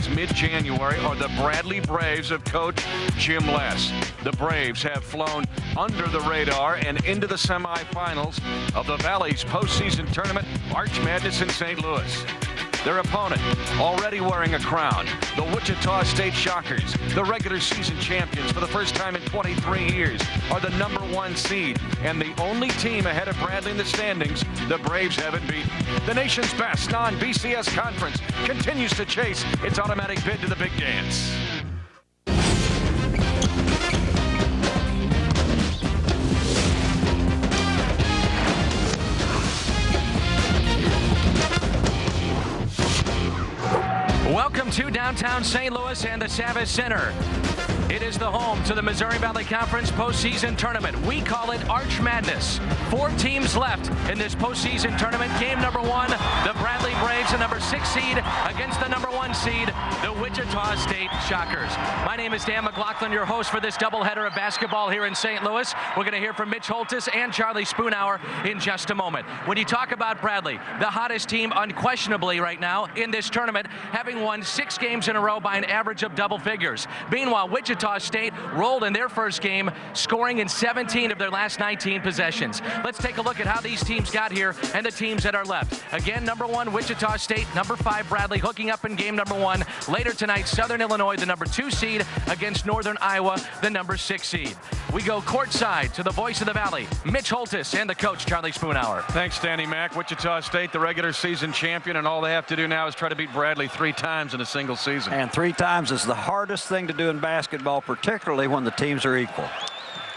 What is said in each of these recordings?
since mid-January are the Bradley Braves of Coach Jim Les. The Braves have flown under the radar and into the semifinals of the Valley's postseason tournament, Arch Madness in St. Louis. Their opponent, already wearing a crown, the Wichita State Shockers, the regular season champions for the first time in 23 years, are the #1 seed and the only team ahead of Bradley in the standings the Braves haven't beaten. The nation's best non-BCS conference continues to chase its automatic bid to the big dance. Welcome to downtown St. Louis and the Savvis Center. It is the home to the Missouri Valley Conference postseason tournament. We call it Arch Madness. 4 teams left in this postseason tournament. Game number 1, the Bradley Braves, the #6 seed, against the #1 seed, the Wichita State Shockers. My name is Dan McLaughlin, your host for this doubleheader of basketball here in St. Louis. We're going to hear from Mitch Holtis and Charlie Spoonhour in just a moment. When you talk about Bradley, the hottest team unquestionably right now in this tournament, having won 6 games in a row by an average of double figures. Meanwhile, Wichita State rolled in their first game, scoring in 17 of their last 19 possessions. Let's take a look at how these teams got here and the teams that are left. Again, #1 Wichita State, #5 Bradley hooking up in game number 1. Later tonight, Southern Illinois, the #2 seed, against Northern Iowa, the #6 seed. We go courtside to the voice of the Valley, Mitch Holtis, and the coach, Charlie Spoonhour. Thanks, Danny Mac. Wichita State, the regular season champion, and all they have to do now is try to beat Bradley 3 times in a single season. And 3 times is the hardest thing to do in basketball, particularly when the teams are equal.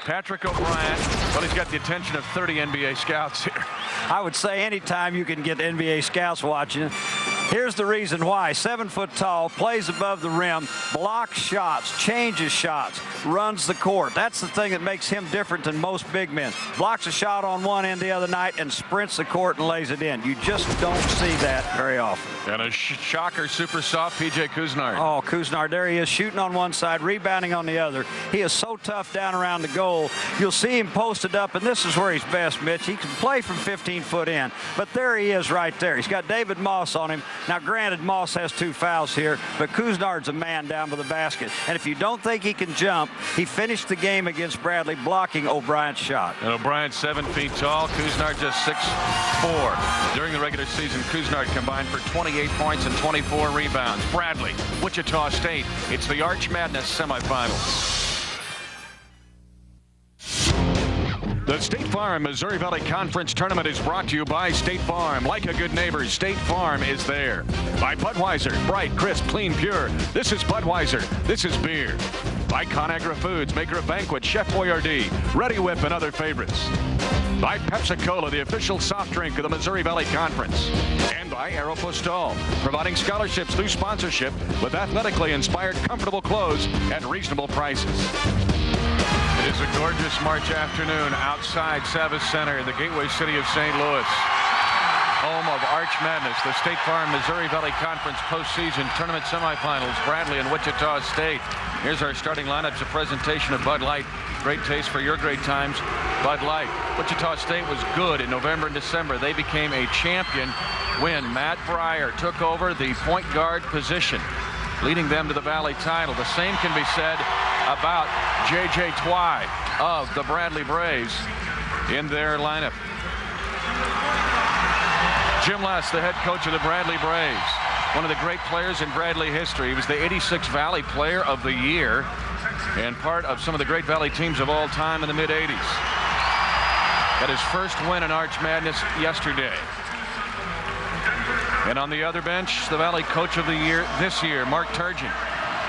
Patrick O'Brien, well, he's got the attention of 30 NBA scouts here. I would say anytime you can get NBA scouts watching. Here's the reason why. 7 foot tall, plays above the rim, blocks shots, changes shots, runs the court. That's the thing that makes him different than most big men. Blocks a shot on one end the other night and sprints the court and lays it in. You just don't see that very often. And a shocker, super soft, P.J. Couisnard. Oh, Couisnard, there he is, shooting on one side, rebounding on the other. He is so tough down around the goal. You'll see him posted up, and this is where he's best, Mitch. He can play from 15 foot in, but there he is right there. He's got David Moss on him. Now, granted, Moss has 2 fouls here, but Couisnard's a man down by the basket. And if you don't think he can jump, he finished the game against Bradley blocking O'Brien's shot. And O'Brien's 7 feet tall. Couisnard just 6'4". During the regular season, Couisnard combined for 28 points and 24 rebounds. Bradley, Wichita State. It's the Arch Madness semifinals. The State Farm Missouri Valley Conference Tournament is brought to you by State Farm. Like a good neighbor, State Farm is there. By Budweiser, bright, crisp, clean, pure. This is Budweiser. This is beer. By Conagra Foods, maker of Banquet, Chef Boyardee, Ready Whip, and other favorites. By Pepsi-Cola, the official soft drink of the Missouri Valley Conference. And by Aeropostale, providing scholarships through sponsorship with athletically inspired, comfortable clothes at reasonable prices. It is a gorgeous March afternoon outside Savvis Center, the gateway city of St. Louis. Home of Arch Madness, the State Farm Missouri Valley Conference postseason tournament semifinals, Bradley and Wichita State. Here's our starting lineups, a presentation of Bud Light. Great taste for your great times, Bud Light. Wichita State was good in November and December. They became a champion when Matt Breyer took over the point guard position, leading them to the Valley title. The same can be said about J.J. Twy of the Bradley Braves in their lineup. Jim Les, the head coach of the Bradley Braves, one of the great players in Bradley history. He was the 86 Valley Player of the Year and part of some of the great Valley teams of all time in the mid-'80s. Got his first win in Arch Madness yesterday. And on the other bench, the Valley Coach of the Year this year, Mark Turgeon.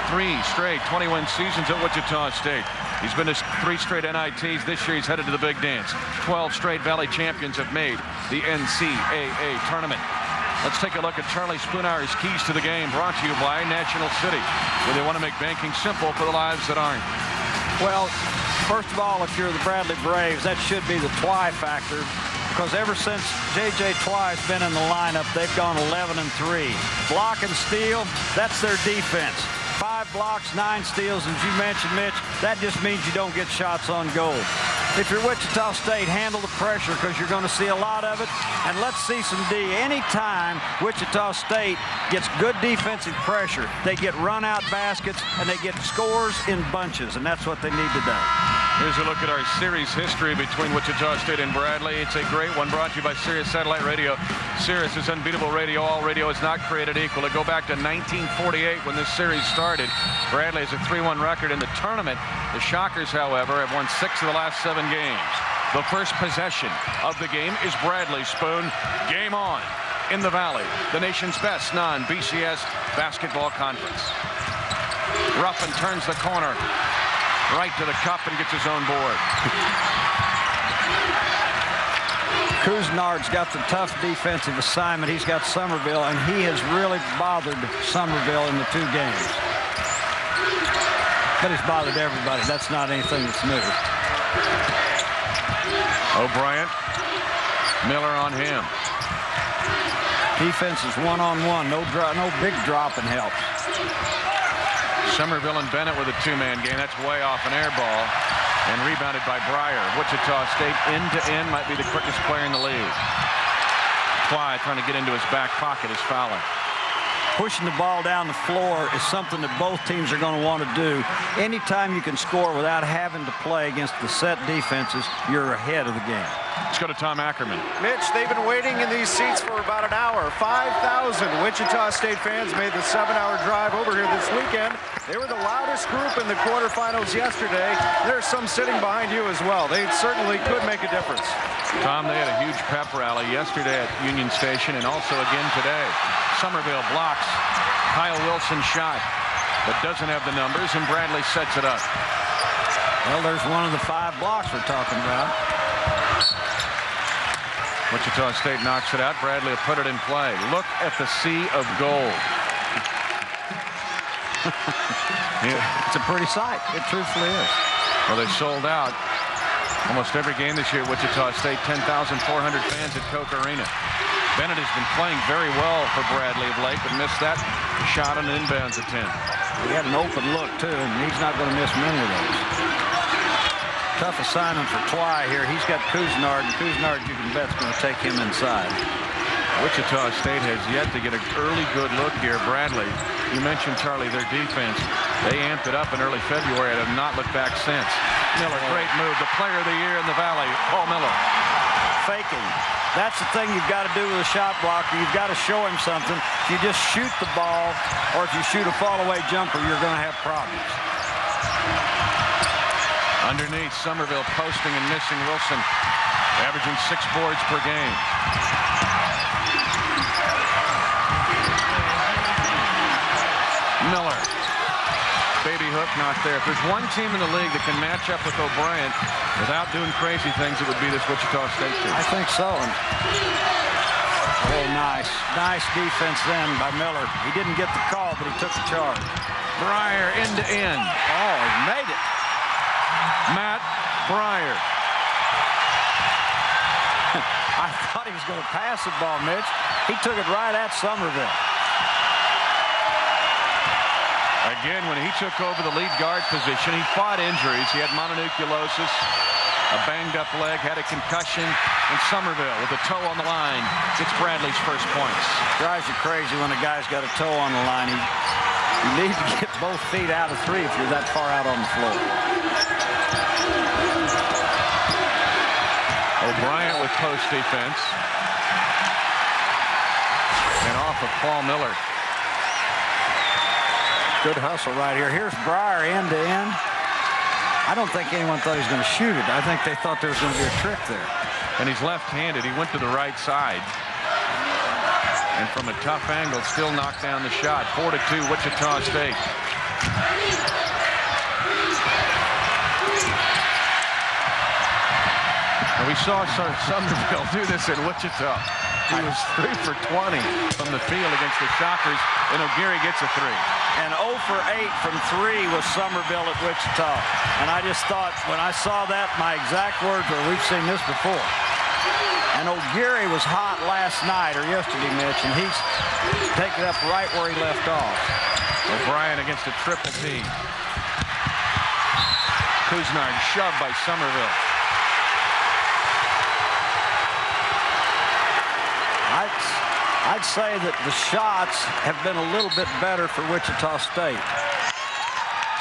3 straight 21 seasons at Wichita State. He's been to 3 straight NITs. This year he's headed to the big dance. 12 straight Valley champions have made the NCAA tournament. Let's take a look at Charlie Spoonhour's keys to the game, brought to you by National City, where they want to make banking simple for the lives that aren't. Well, first of all, if you're the Bradley Braves, that should be the Twy factor, because ever since J.J. Twy's been in the lineup, they've gone 11-3. Block and steal, that's their defense. 5 blocks, 9 steals, and as you mentioned, Mitch, that just means you don't get shots on goal. if you're Wichita State, handle the pressure because you're going to see a lot of it. And let's see some D. Anytime Wichita State gets good defensive pressure, they get run-out baskets and they get scores in bunches, and that's what they need today. Here's a look at our series history between Wichita State and Bradley. It's a great one, brought to you by Sirius Satellite Radio. Sirius is unbeatable radio. All radio is not created equal. To go back to 1948 when this series started, Bradley has a 3-1 record in the tournament. The Shockers, however, have won 6 of the last 7 games. The first possession of the game is Bradley Spoon. Game on in the Valley, the nation's best non-BCS basketball conference. Ruffin turns the corner. Right to the cup and gets his own board. Couisnard's got the tough defensive assignment. He's got Somerville, and he has really bothered Somerville in the 2 games. But he's bothered everybody. That's not anything that's new. O'Brien. Miller on him. Defense is one-on-one. No big drop and help. Somerville and Bennett with a 2-man game. That's way off an air ball. And rebounded by Breyer. Wichita State end-to-end might be the quickest player in the league. Fly trying to get into his back pocket is fouling. Pushing the ball down the floor is something that both teams are going to want to do. Anytime you can score without having to play against the set defenses, you're ahead of the game. Let's go to Tom Ackerman. Mitch, they've been waiting in these seats for about an hour. 5,000 Wichita State fans made the 7-hour drive over here this weekend. They were the loudest group in the quarterfinals yesterday. There's some sitting behind you as well. They certainly could make a difference. Tom, they had a huge pep rally yesterday at Union Station and also again today. Somerville blocks Kyle Wilson's shot, but doesn't have the numbers, and Bradley sets it up. Well, there's one of the 5 blocks we're talking about. Wichita State knocks it out. Bradley will put it in play. Look at the sea of gold. It's a pretty sight. It truthfully is. Well, they sold out almost every game this year at Wichita State. 10,400 fans at Coke Arena. Bennett has been playing very well for Bradley of late, but missed that shot on an inbounds attempt. He had an open look, too, and he's not going to miss many of those. Tough assignment for Twy here. He's got Couisnard, and Couisnard, you can bet, is going to take him inside. Wichita State has yet to get an early good look here. Bradley, you mentioned, Charlie, their defense. They amped it up in early February and have not looked back since. Miller, great move. The player of the year in the Valley, Paul Miller. Faking. That's the thing you've got to do with a shot blocker. You've got to show him something. If you just shoot the ball or if you shoot a fall-away jumper, you're going to have problems. Underneath, Somerville posting and missing Wilson, averaging 6 boards per game. Miller. Baby hook not there. If there's one team in the league that can match up with O'Brien without doing crazy things, it would be this Wichita State team. I think so. Oh, nice. Nice defense then by Miller. He didn't get the call, but he took the charge. Breyer end to end. Oh, he made it. Matt Breyer. I thought he was going to pass the ball, Mitch. He took it right at Somerville. Again, when he took over the lead guard position, he fought injuries. He had mononucleosis, a banged-up leg, had a concussion, and Somerville with a toe on the line gets Bradley's first points. Drives you crazy when a guy's got a toe on the line. You need to get both feet out of 3 if you're that far out on the floor. O'Brien with post defense. And off of Paul Miller. Good hustle right here. Here's Breyer end to end. I don't think anyone thought he was going to shoot it. I think they thought there was going to be a trick there. And he's left-handed. He went to the right side. And from a tough angle, still knocked down the shot. 4-2, Wichita State. And we saw Somerville do this in Wichita. He was 3 for 20 from the field against the Shockers, and O'Geary gets a 3. And 0 for 8 from 3 was Somerville at Wichita. And I just thought, when I saw that, my exact words were, we've seen this before. And O'Geary was hot last night, or yesterday, Mitch, and he's taking it up right where he left off. O'Brien against a triple team. Couisnard shoved by Somerville. I'd say that the shots have been a little bit better for Wichita State.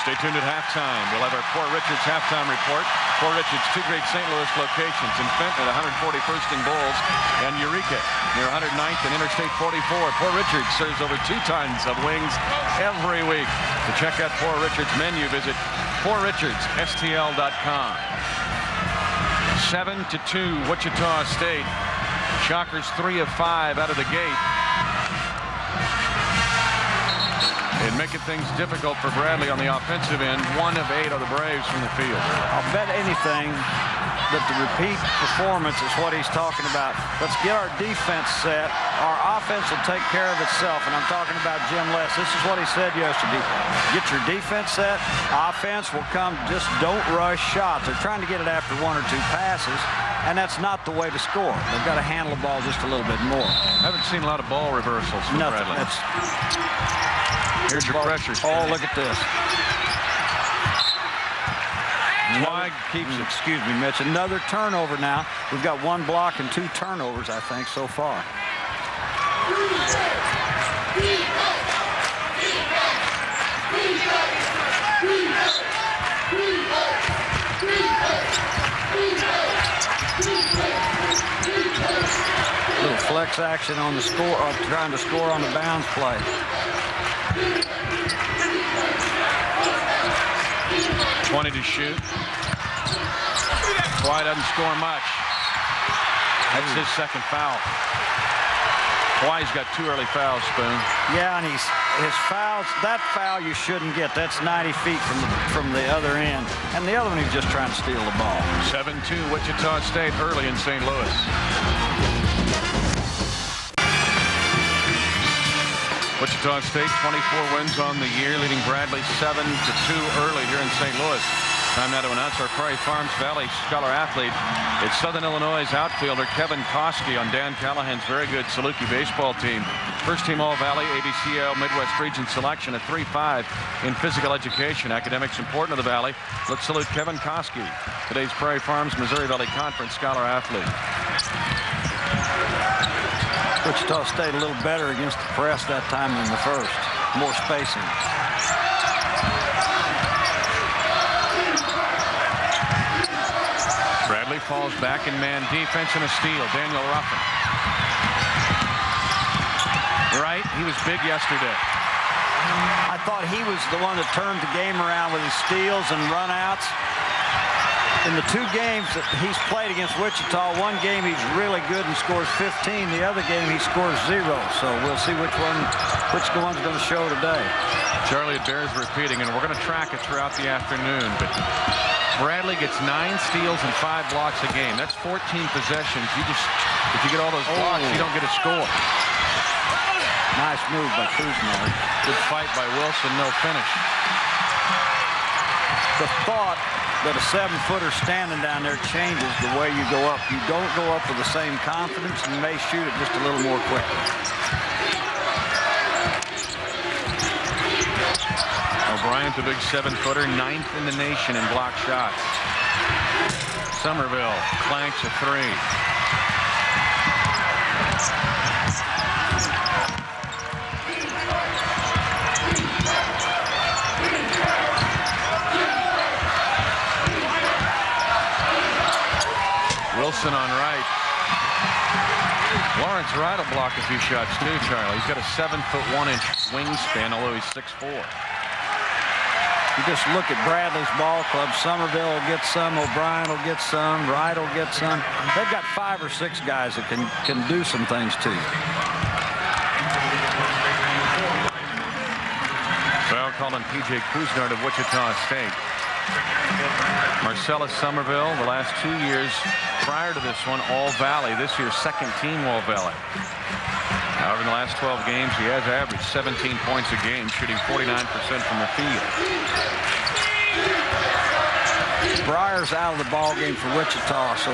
Stay tuned at halftime. We'll have our Poor Richards halftime report. Poor Richards, 2 great St. Louis locations in Fenton at 141st and Bowles and Eureka near 109th and Interstate 44. Poor Richards serves over 2 tons of wings every week. To check out Poor Richards' menu, visit poorrichardsstl.com. 7-2 Wichita State. Shockers 3 of 5 out of the gate. And making things difficult for Bradley on the offensive end. 1 of 8 of the Braves from the field. I'll bet anything that the repeat performance is what he's talking about. Let's get our defense set. Our offense will take care of itself. And I'm talking about Jim Les. This is what he said yesterday. Get your defense set. Offense will come. Just don't rush shots. They're trying to get it after 1 or 2 passes. And that's not the way to score. They've got to handle the ball just a little bit more. I haven't seen a lot of ball reversals from Nothing. Bradley. Here's your pressure. Oh, look at this. Why keeps it? Excuse me, Mitch. Another turnover now. We've got 1 block and 2 turnovers, I think, so far. Little flex action on the score, trying to score on the bounce play. .20 to shoot. Kawhi doesn't score much. That's his 2nd foul. Kawhi's got 2 early fouls, Spoon. Yeah, and his fouls, that foul you shouldn't get. That's 90 feet from the other end. And the other one, he's just trying to steal the ball. 7-2 Wichita State early in St. Louis. Wichita State 24 wins on the year, leading Bradley 7-2 early here in St. Louis. Time now to announce our Prairie Farms Valley Scholar athlete. It's Southern Illinois' outfielder Kevin Koski on Dan Callahan's very good Saluki baseball team. First team All-Valley, ABCL Midwest Region selection at 3.5 in physical education. Academics important to the Valley. Let's salute Kevin Koski, today's Prairie Farms Missouri Valley Conference Scholar athlete. Wichita State a little better against the press that time than the first. More spacing. Bradley falls back in man defense and a steal. Daniel Ruffin. Right, he was big yesterday. I thought he was the one that turned the game around with his steals and runouts. In the 2 games that he's played against Wichita, 1 game he's really good and scores 15. The other game he scores 0. So we'll see which one's going to show today. Charlie, it bears repeating, and we're going to track it throughout the afternoon. But Bradley gets 9 steals and 5 blocks a game. That's 14 possessions. If you get all those blocks, you don't get a score. Nice move by Kuzma. Good fight by Wilson, no finish. The thought that a 7-footer standing down there changes the way you go up. You don't go up with the same confidence. You may shoot it just a little more quickly. O'Brien's a big 7-footer, 9th in the nation in block shots. Somerville clanks a 3. Wilson on right. Lawrence Wright will block a few shots too, Charlie. He's got a 7-foot-1-inch wingspan, although he's 6'4". You just look at Bradley's ball club. Somerville will get some. O'Brien will get some. Wright will get some. They've got 5 or 6 guys that can do some things to you. Foul called on P.J. Kuznard of Wichita State. Marcellus Somerville, the last 2 years prior to this one, All-Valley. This year, 2nd team All-Valley. However, in the last 12 games, he has averaged 17 points a game, shooting 49% from the field. Breyer's out of the ball game for Wichita, so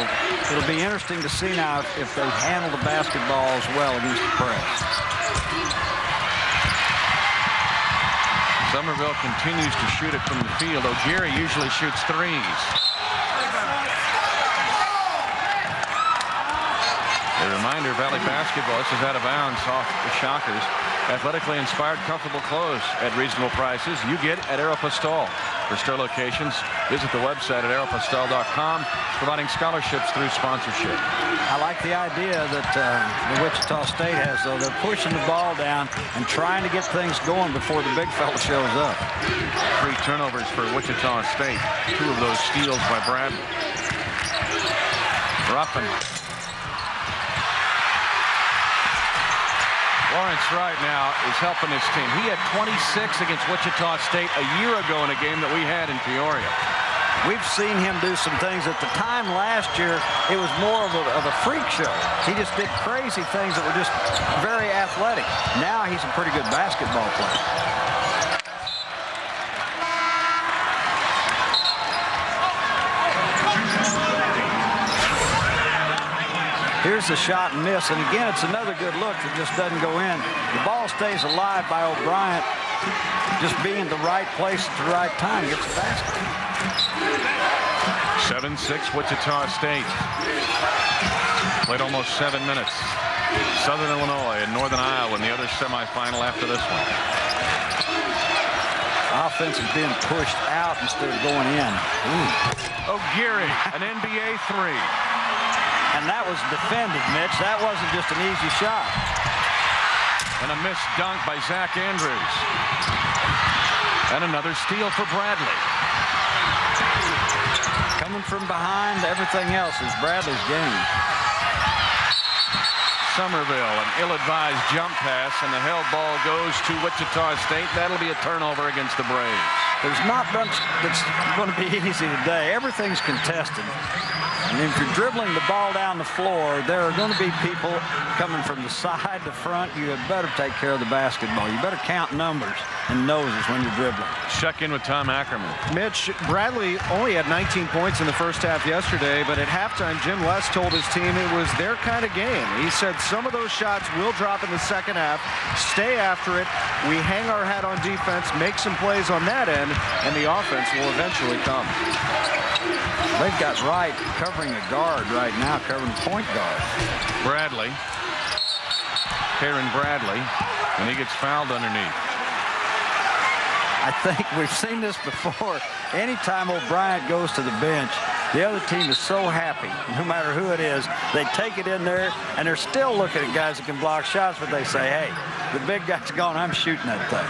it'll be interesting to see now if they handle the basketball as well against the press. Somerville continues to shoot it from the field. O'Geary usually shoots 3s. A reminder, Valley Basketball, this is out of bounds off the Shockers. Athletically inspired, comfortable clothes at reasonable prices you get at Aeropostale. For store locations, visit the website at aeropostale.com, providing scholarships through sponsorship. I like the idea that the Wichita State has, though. They're pushing the ball down and trying to get things going before the big fella shows up. 3 turnovers for Wichita State. 2 of those steals by Bradley. Ruffin. Lawrence Wright now is helping his team. He had 26 against Wichita State a year ago in a game that we had in Peoria. We've seen him do some things. At the time last year, it was more of a freak show. He just did crazy things that were just very athletic. Now he's a pretty good basketball player. Here's the shot and miss, and again, it's another good look that just doesn't go in. The ball stays alive by O'Brien, just being in the right place at the right time, gets the basket. 7-6 Wichita State. Played almost 7 minutes. Southern Illinois and Northern Iowa in the other semifinal after this one. Offense is being pushed out instead of going in. O'Geary, an NBA 3. And that was defended, Mitch. That wasn't just an easy shot. And a missed dunk by Zach Andrews. And another steal for Bradley. Coming from behind, everything else is Bradley's game. Somerville, an ill-advised jump pass, and the held ball goes to Wichita State. That'll be a turnover against the Braves. There's not much that's going to be easy today. Everything's contested. And if you're dribbling the ball down the floor, there are going to be people coming from the side to front. You had better take care of the basketball. You better count numbers and noses when you're dribbling. Check in with Tom Ackerman. Mitch, Bradley only had 19 points in the first half yesterday, but at halftime, Jim Les told his team it was their kind of game. He said some of those shots will drop in the second half. Stay after it. We hang our hat on defense, make some plays on that end, and the offense will eventually come. They've got Wright covering a guard right now, covering point guard. Bradley. Karen Bradley. And he gets fouled underneath. I think we've seen this before. Anytime O'Brien goes to the bench, the other team is so happy, no matter who it is. They take it in there, and they're still looking at guys that can block shots, but they say, hey, the big guy's gone, I'm shooting that thing.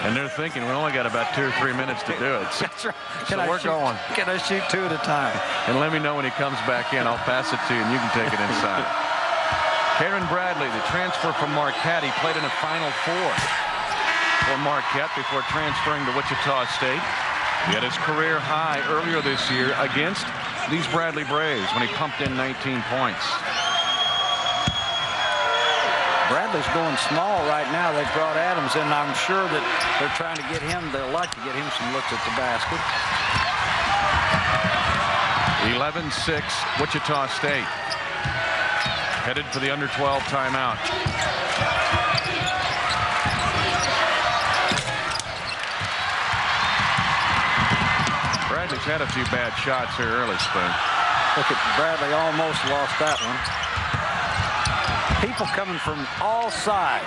And they're thinking, we only got about 2 or 3 minutes to do it. That's right. So we're going. Can I shoot 2 at a time? And let me know when he comes back in. I'll pass it to you, and you can take it inside. Karen Bradley, the transfer from Marquette. He played in a Final Four for Marquette before transferring to Wichita State. He had his career high earlier this year against these Bradley Braves when he pumped in 19 points. Bradley's going small right now. They brought Adams in. I'm sure that they're trying to get him. They'll like to get him some looks at the basket. 11-6 Wichita State. Headed for the under-12 timeout. Bradley's had a few bad shots here early spring. Look at Bradley, almost lost that one. People coming from all sides.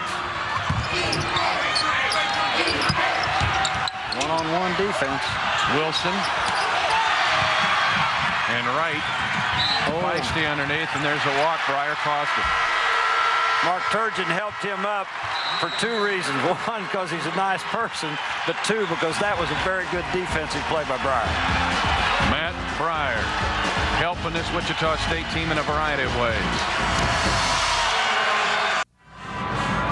One-on-one defense. Wilson and Wright. Feisty underneath, and there's a walk. Breyer cost it. Mark Turgeon helped him up for 2 reasons. 1, because he's a nice person, but 2, because that was a very good defensive play by Breyer. Matt Breyer helping this Wichita State team in a variety of ways.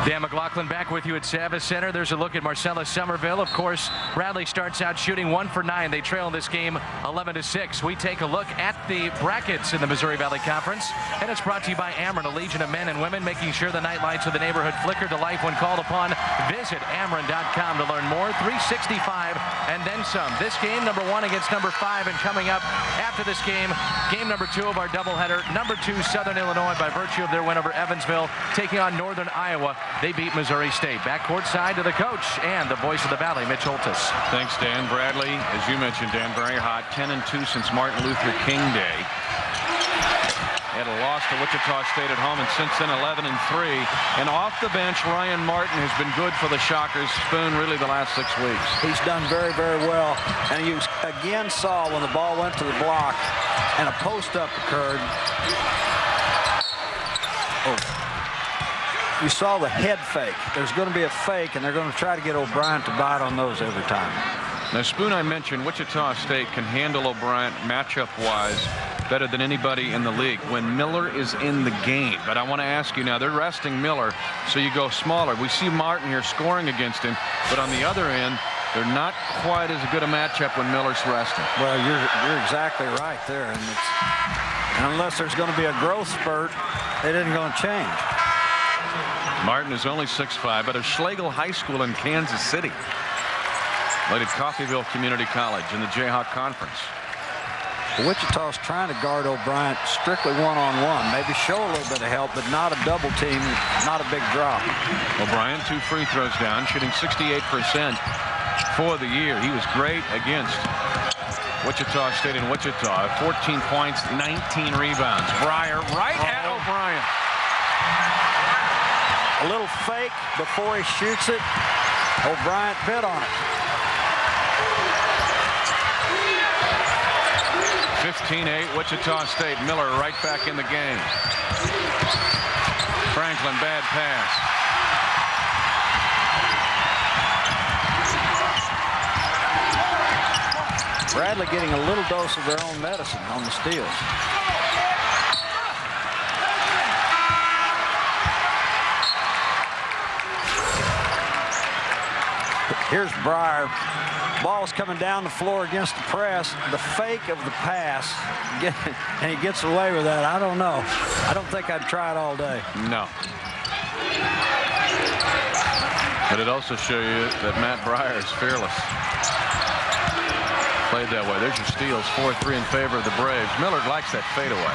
Dan McLaughlin back with you at Savas Center. There's a look at Marcellus Somerville. Of course, Bradley starts out shooting 1 for 9. They trail in this game 11-6. We take a look at the brackets in the Missouri Valley Conference, and it's brought to you by Ameren, a legion of men and women making sure the night lights of the neighborhood flicker to life when called upon. Visit Ameren.com to learn more. 365 and then some. This game, number 1 against number 5, and coming up after this game, game number 2 of our doubleheader. Number 2, Southern Illinois, by virtue of their win over Evansville, taking on Northern Iowa. They beat Missouri State. Back courtside to the coach and the voice of the Valley, Mitch Holtis. Thanks, Dan. Bradley, as you mentioned, Dan, very hot. 10-2 since Martin Luther King Day. Had a loss to Wichita State at home, and since then 11-3. And off the bench, Ryan Martin has been good for the Shockers. Spoon really the last 6 weeks. He's done very, very well. And you again saw when the ball went to the block and a post-up occurred. Oh. You saw the head fake. There's going to be a fake, and they're going to try to get O'Brien to bite on those every time. Now, Spoon, I mentioned Wichita State can handle O'Brien matchup-wise better than anybody in the league when Miller is in the game. But I want to ask you now, they're resting Miller, so you go smaller. We see Martin here scoring against him, but on the other end, they're not quite as good a matchup when Miller's resting. Well, you're exactly right there, and unless there's going to be a growth spurt, it isn't going to change. Martin is only 6'5", but at Schlegel High School in Kansas City. Played at Coffeyville Community College in the Jayhawk Conference. Wichita's trying to guard O'Brien strictly one-on-one. Maybe show a little bit of help, but not a double team, not a big drop. O'Brien 2 free throws down, shooting 68% for the year. He was great against Wichita State in Wichita. 14 points, 19 rebounds. Breyer right at O'Brien. A little fake before he shoots it. O'Brien bit on it. 15-8 Wichita State. Miller right back in the game. Franklin, bad pass. Bradley getting a little dose of their own medicine on the steals. Here's Breyer. Ball's coming down the floor against the press. The fake of the pass, and he gets away with that. I don't know. I don't think I'd try it all day. No. But it also shows you that Matt Breyer is fearless. Played that way. There's your steals. 4-3 in favor of the Braves. Millard likes that fadeaway.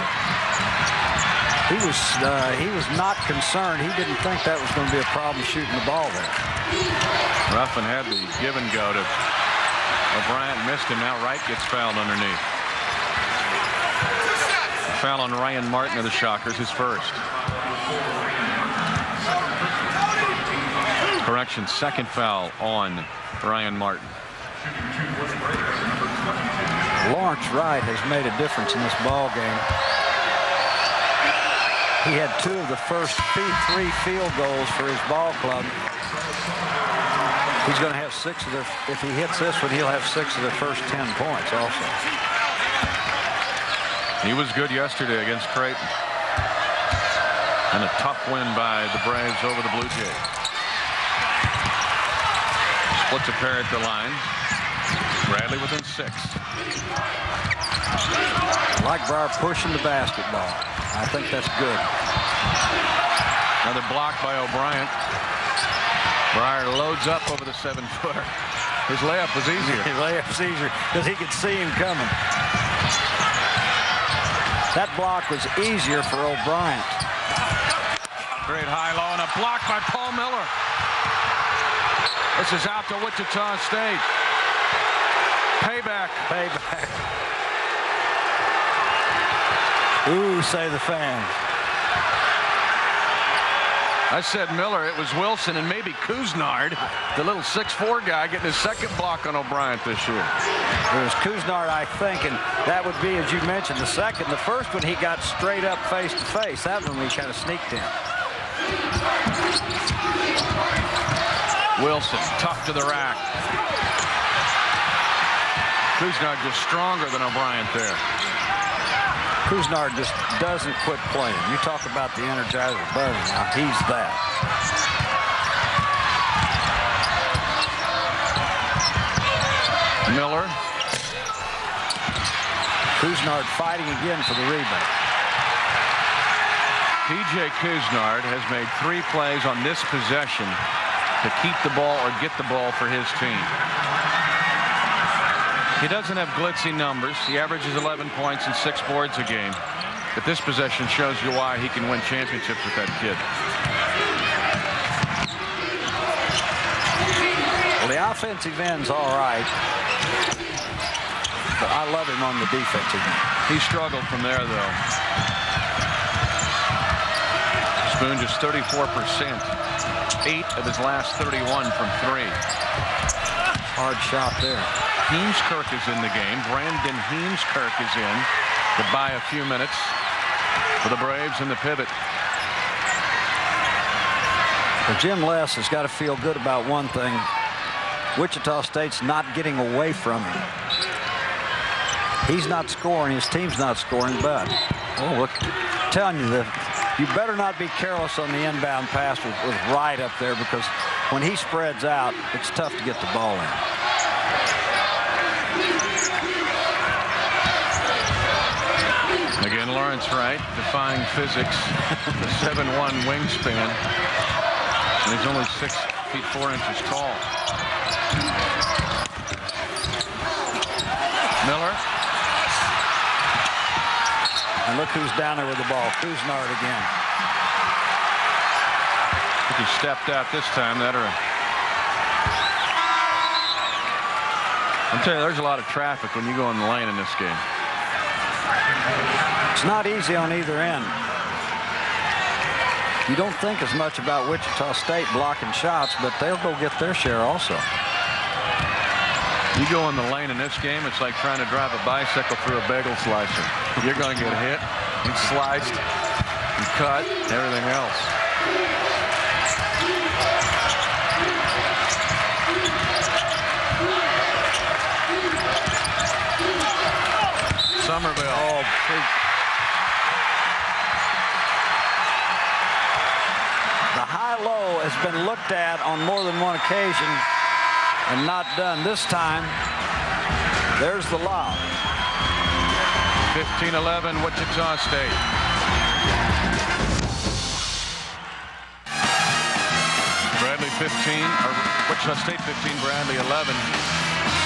He was not concerned. He didn't think that was going to be a problem shooting the ball there. Ruffin had the give and go to O'Brien, missed him. Now Wright gets fouled underneath. Foul on Ryan Martin of the Shockers, his first. Correction, second foul on Ryan Martin. Lawrence Wright has made a difference in this ball game. He had 2 of the first 3 field goals for his ball club. He's going to have 6 of their, if he hits this one, he'll have 6 of their first 10 points also. He was good yesterday against Creighton. And a tough win by the Braves over the Blue Jays. Splits a pair at the line. Bradley within 6. I like Breyer pushing the basketball. I think that's good. Another block by O'Brien. Breyer loads up over the 7-footer. His layup was easier. His layup's easier because he could see him coming. That block was easier for O'Brien. Great high-low and a block by Paul Miller. This is out to Wichita State. Payback. Payback. Ooh, say the fans. I said Miller. It was Wilson and maybe Kuznard, the little 6'4" guy, getting his second block on O'Brien this year. It was Kuznard, I think, and that would be, as you mentioned, the second. The first one, he got straight up face-to-face. That one, he kind of sneaked in. Wilson, tough to the rack. Kuznard just stronger than O'Brien there. Kuznard just doesn't quit playing. You talk about the Energizer Bunny. Now he's that. Miller. Kuznard fighting again for the rebound. P.J. Kuznard has made 3 plays on this possession to keep the ball or get the ball for his team. He doesn't have glitzy numbers. He averages 11 points and 6 boards a game. But this possession shows you why he can win championships with that kid. Well, the offensive end's all right. But I love him on the defensive end. He struggled from there, though. Spoon just 34%. 8 of his last 31 from 3. Hard shot there. Heemskirk is in the game. Brandon Heemskirk is in to buy a few minutes for the Braves in the pivot. Well, Jim Les has got to feel good about one thing. Wichita State's not getting away from him. He's not scoring. His team's not scoring, but look, I'm telling you, you better not be careless on the inbound pass with Wright up there, because when he spreads out, it's tough to get the ball in. Again, Lawrence Wright defying physics. The 7'1" wingspan. And he's only 6 feet 4 inches tall. Miller. And look who's down there with the ball. Cousinard again. I think he stepped out this time. I'm telling you, there's a lot of traffic when you go in the lane in this game. It's not easy on either end. You don't think as much about Wichita State blocking shots, but they'll go get their share also. You go in the lane in this game, it's like trying to drive a bicycle through a bagel slicer. You're going to get hit and sliced and cut, everything else. Somerville. The high-low has been looked at on more than one occasion and not done. This time, there's the lob. 15-11 Wichita State. Bradley 15, or Wichita State 15, Bradley 11.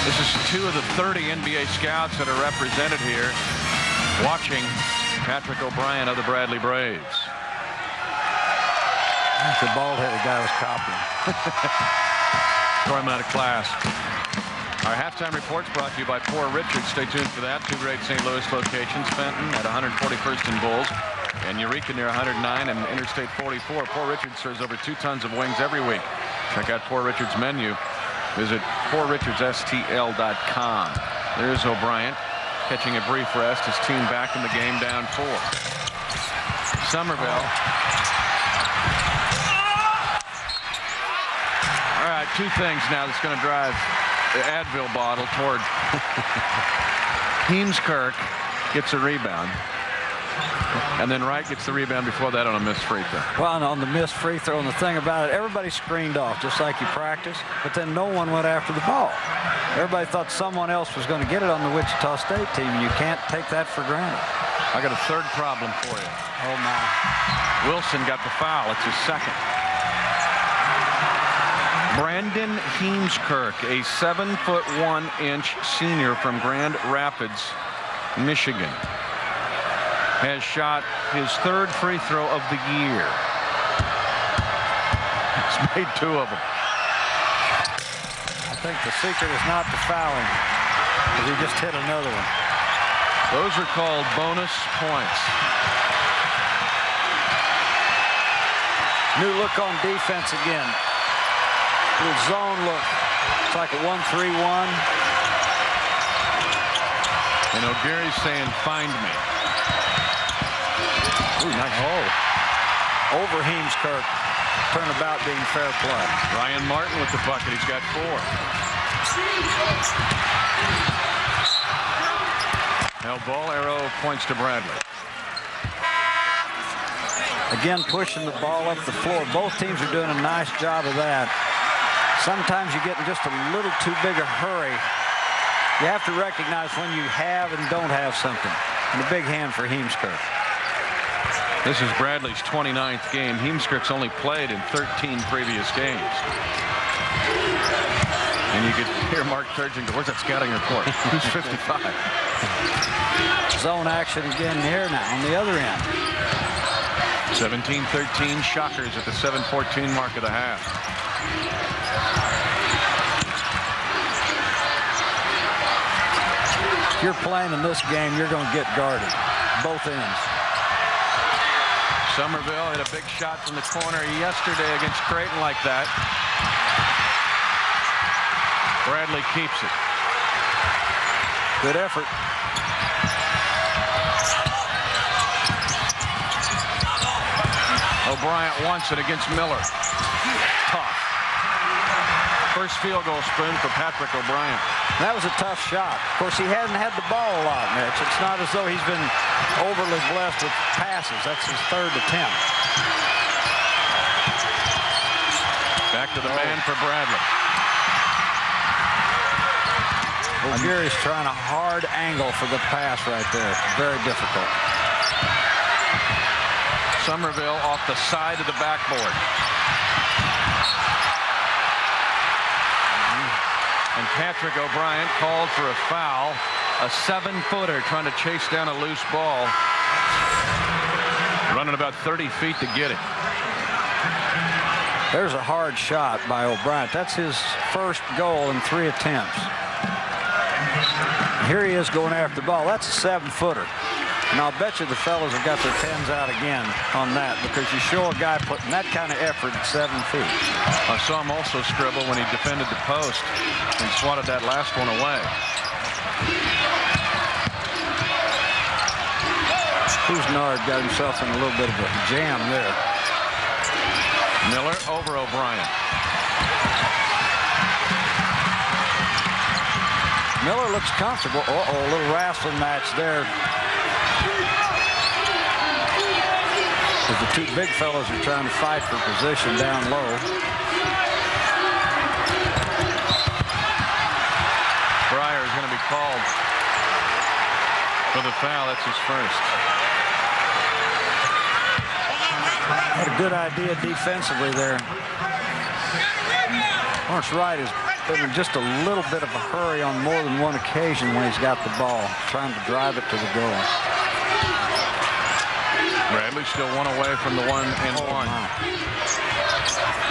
This is 2 of the 30 NBA scouts that are represented here watching Patrick O'Brien of the Bradley Braves. The bald-headed guy was copying. Throw him out of class. Our halftime report's brought to you by Poor Richards. Stay tuned for that. 2 great St. Louis locations. Fenton at 141st and Bulls, and Eureka near 109 and Interstate 44. Poor Richards serves over 2 tons of wings every week. Check out Poor Richards' menu. Visit poorrichardsstl.com. There's O'Brien catching a brief rest. His team back in the game, down 4. Somerville. All right, 2 things now that's going to drive the Advil bottle toward Heemskirk. Gets a rebound. And then Wright gets the rebound before that on a missed free throw. Well, and on the missed free throw, and the thing about it, everybody screened off just like you practice, but then no one went after the ball. Everybody thought someone else was going to get it on the Wichita State team, and you can't take that for granted. I got a 3rd problem for you. Oh, my. Wilson got the foul. It's his 2nd. Brandon Heemskirk, a 7'1" senior from Grand Rapids, Michigan, has shot his 3rd free throw of the year. He's made 2 of them. I think the secret is not to foul him, because he just hit another one. Those are called bonus points. New look on defense again. Little zone look. It's like a 1-3-1. And O'Geary's saying, find me. Ooh, nice. Over Heemskirk. Turnabout being fair play. Ryan Martin with the bucket. He's got 4. Now ball arrow points to Bradley. Again, pushing the ball up the floor. Both teams are doing a nice job of that. Sometimes you get in just a little too big a hurry. You have to recognize when you have and don't have something. And a big hand for Heemskirk. This is Bradley's 29th game. Heemskirk's only played in 13 previous games. And you could hear Mark Turgeon go, where's that scouting report? Who's 55? Zone action again here now on the other end. 17-13 Shockers at the 7:14 mark of the half. If you're playing in this game, you're going to get guarded. Both ends. Somerville hit a big shot from the corner yesterday against Creighton like that. Bradley keeps it. Good effort. O'Brien wants it against Miller. Tough. First field goal spoon for Patrick O'Brien. That was a tough shot. Of course, he hasn't had the ball a lot, Mitch. It's not as though he's been overly blessed with passes. That's his third attempt. Back to the man for Bradley. O'Geary's trying a hard angle for the pass right there. Very difficult. Somerville off the side of the backboard. And Patrick O'Brien called for a foul. A 7-footer trying to chase down a loose ball. Running about 30 feet to get it. There's a hard shot by O'Brien. That's his first goal in 3 attempts. Here he is going after the ball. That's a 7-footer. And I'll bet you the fellas have got their pens out again on that, because you show a guy putting that kind of effort at 7 feet. I saw him also scribble when he defended the post and swatted that last one away. Cousinard got himself in a little bit of a jam there. Miller over O'Brien. Miller looks comfortable. Uh-oh, a little wrestling match there. The two big fellows are trying to fight for position down low. Breyer is going to be called for the foul. That's his first. Had a good idea defensively there. Lawrence Wright has been in just a little bit of a hurry on more than one occasion when he's got the ball, trying to drive it to the goal. Bradley still one away from the 1-and-1.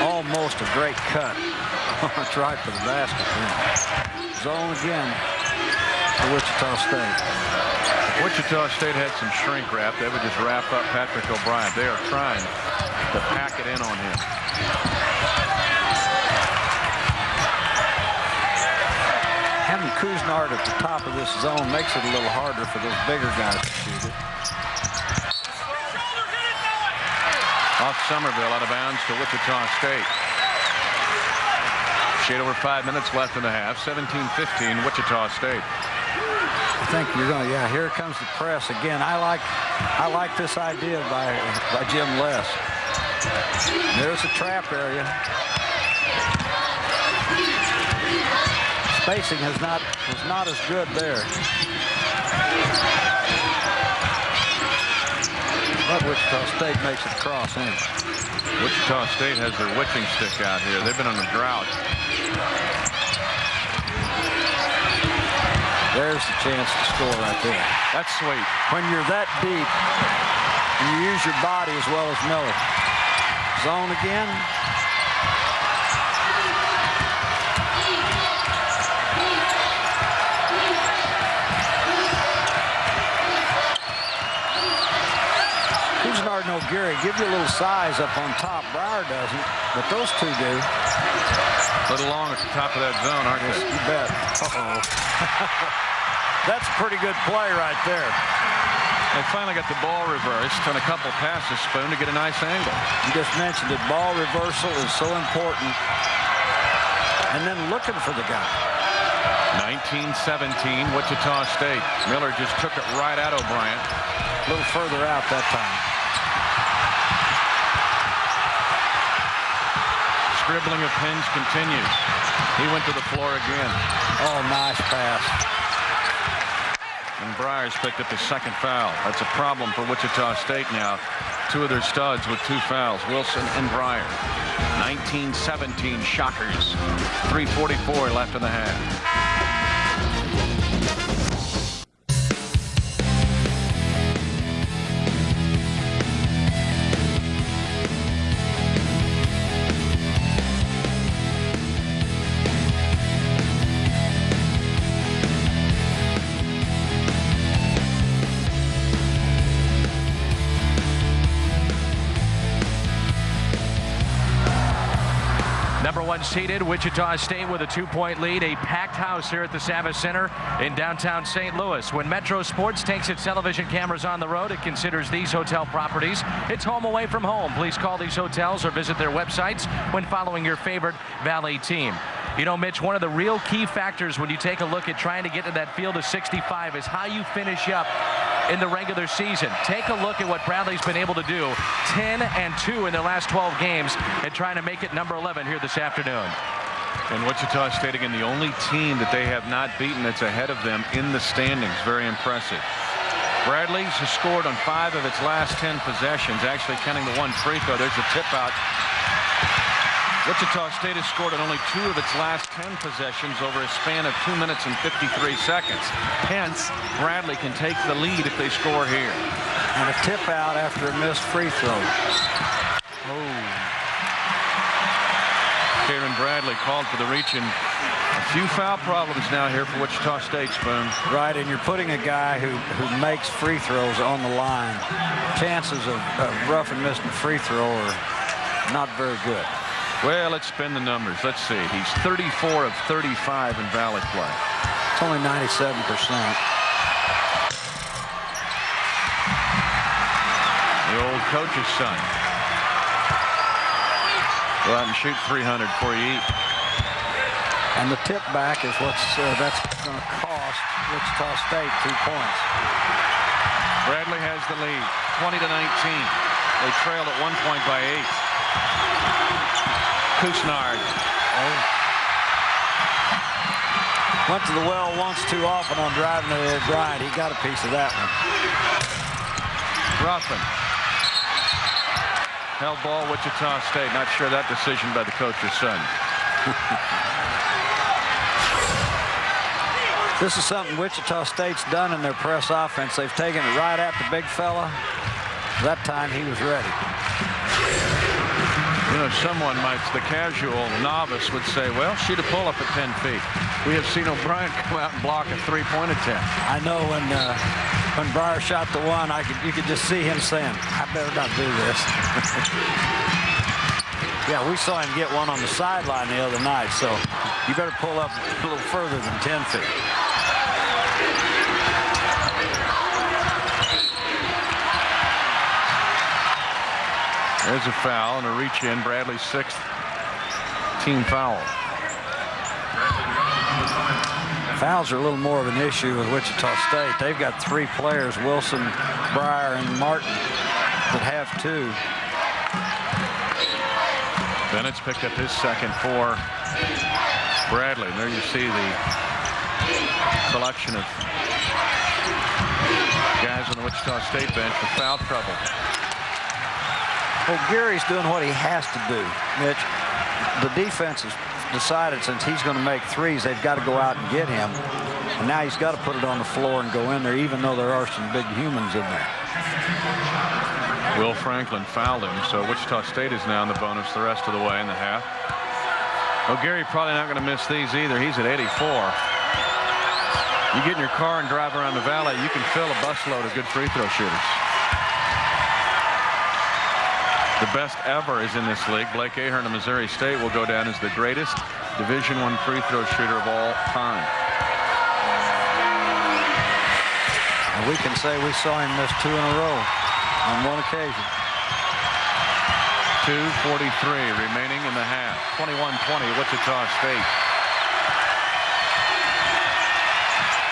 Almost a great cut. It's right for the basket. Zone again for Wichita State. If Wichita State had some shrink wrap, they would just wrap up Patrick O'Brien. They are trying to pack it in on him. Having Cousinard at the top of this zone makes it a little harder for those bigger guys to shoot it. Off Somerville, out of bounds to Wichita State. Shade over 5 minutes left in the half. 17-15, Wichita State. I think you're going to, yeah, here comes the press again. I like this idea by Jim Les. There's the trap area. Spacing was not as good there. But Wichita State makes it across in. Wichita State has their witching stick out here. They've been on a drought. There's the chance to score right there. That's sweet. When you're that deep and you use your body as well as Miller. Zone again. Cousinard and O'Geary give you a little size up on top. Breyer doesn't, but those two do. A little long at the top of that zone, aren't they? You bet. Uh-oh. That's a pretty good play right there. They finally got the ball reversed on a couple passes, Spoon, to get a nice angle. You just mentioned it. Ball reversal is so important. And then looking for the guy. 19-17, Wichita State. Miller just took it right at O'Brien. A little further out that time. Scribbling of pens continues. He went to the floor again. Oh, nice pass. And Breyer's picked up his second foul. That's a problem for Wichita State now. Two of their studs with 2 fouls, Wilson and Breyer. 19-17 Shockers. 3:44 left in the half. unseeded Wichita State with a 2-point lead. A packed house here at the Savas Center in downtown St. Louis. When Metro Sports takes its television cameras on the road, it considers these hotel properties its home away from home. Please call these hotels or visit their websites when following your favorite Valley team. You know, Mitch, one of the real key factors when you take a look at trying to get to that field of 65 is how you finish up in the regular season. Take a look at what Bradley's been able to do. 10-2 in their last 12 games and trying to make it number 11 here this afternoon. And Wichita State, again, the only team that they have not beaten that's ahead of them in the standings. Very impressive. Bradley's has scored on 5 of its last 10 possessions, actually counting the one free throw. There's a tip out. Wichita State has scored on only 2 of its last 10 possessions over a span of 2 minutes and 53 seconds. Hence, Bradley can take the lead if they score here. And a tip out after a missed free throw. Karen Bradley called for the reach, and a few foul problems now here for Wichita State, Spoon. Right, and you're putting a guy who makes free throws on the line. Chances of roughing missing a free throw are not very good. Well, let's spin the numbers. Let's see. He's 34 of 35 in Valley play. It's only 97%. The old coach's son. Go out and shoot 300 before you eat. And the tip back is that's going to cost Wichita State 2 points. Bradley has the lead, 20-19. They trailed at 1 point by 8. Kusnard. Went to the well once too often on driving to the grind. He got a piece of that one. Ruffin. Held ball, Wichita State. Not sure that decision by the coach's son. This is something Wichita State's done in their press offense. They've taken it right at the big fella. That time he was ready. You know, someone might, the casual novice would say, well, shoot a pull-up at 10 feet. We have seen O'Brien come out and block a three-point attempt. I know when Breyer shot the one, you could just see him saying, I better not do this. Yeah, we saw him get one on the sideline the other night, so you better pull up a little further than 10 feet. There's a foul and a reach in. Bradley's 6th team foul. Fouls are a little more of an issue with Wichita State. They've got 3 players, Wilson, Breyer, and Martin, that have 2. Bennett's picked up his second for Bradley. And there you see the collection of guys on the Wichita State bench with foul trouble. Well, Gary's doing what he has to do, Mitch. The defense has decided since he's going to make threes, they've got to go out and get him. And now he's got to put it on the floor and go in there, even though there are some big humans in there. Will Franklin fouled him, so Wichita State is now in the bonus the rest of the way in the half. Well, Gary probably not going to miss these either. He's at 84. You get in your car and drive around the valley, you can fill a busload of good free throw shooters. The best ever is in this league. Blake Ahern of Missouri State will go down as the greatest Division I free throw shooter of all time. And we can say we saw him miss 2 in a row on one occasion. 2:43 remaining in the half. 21-20 Wichita State.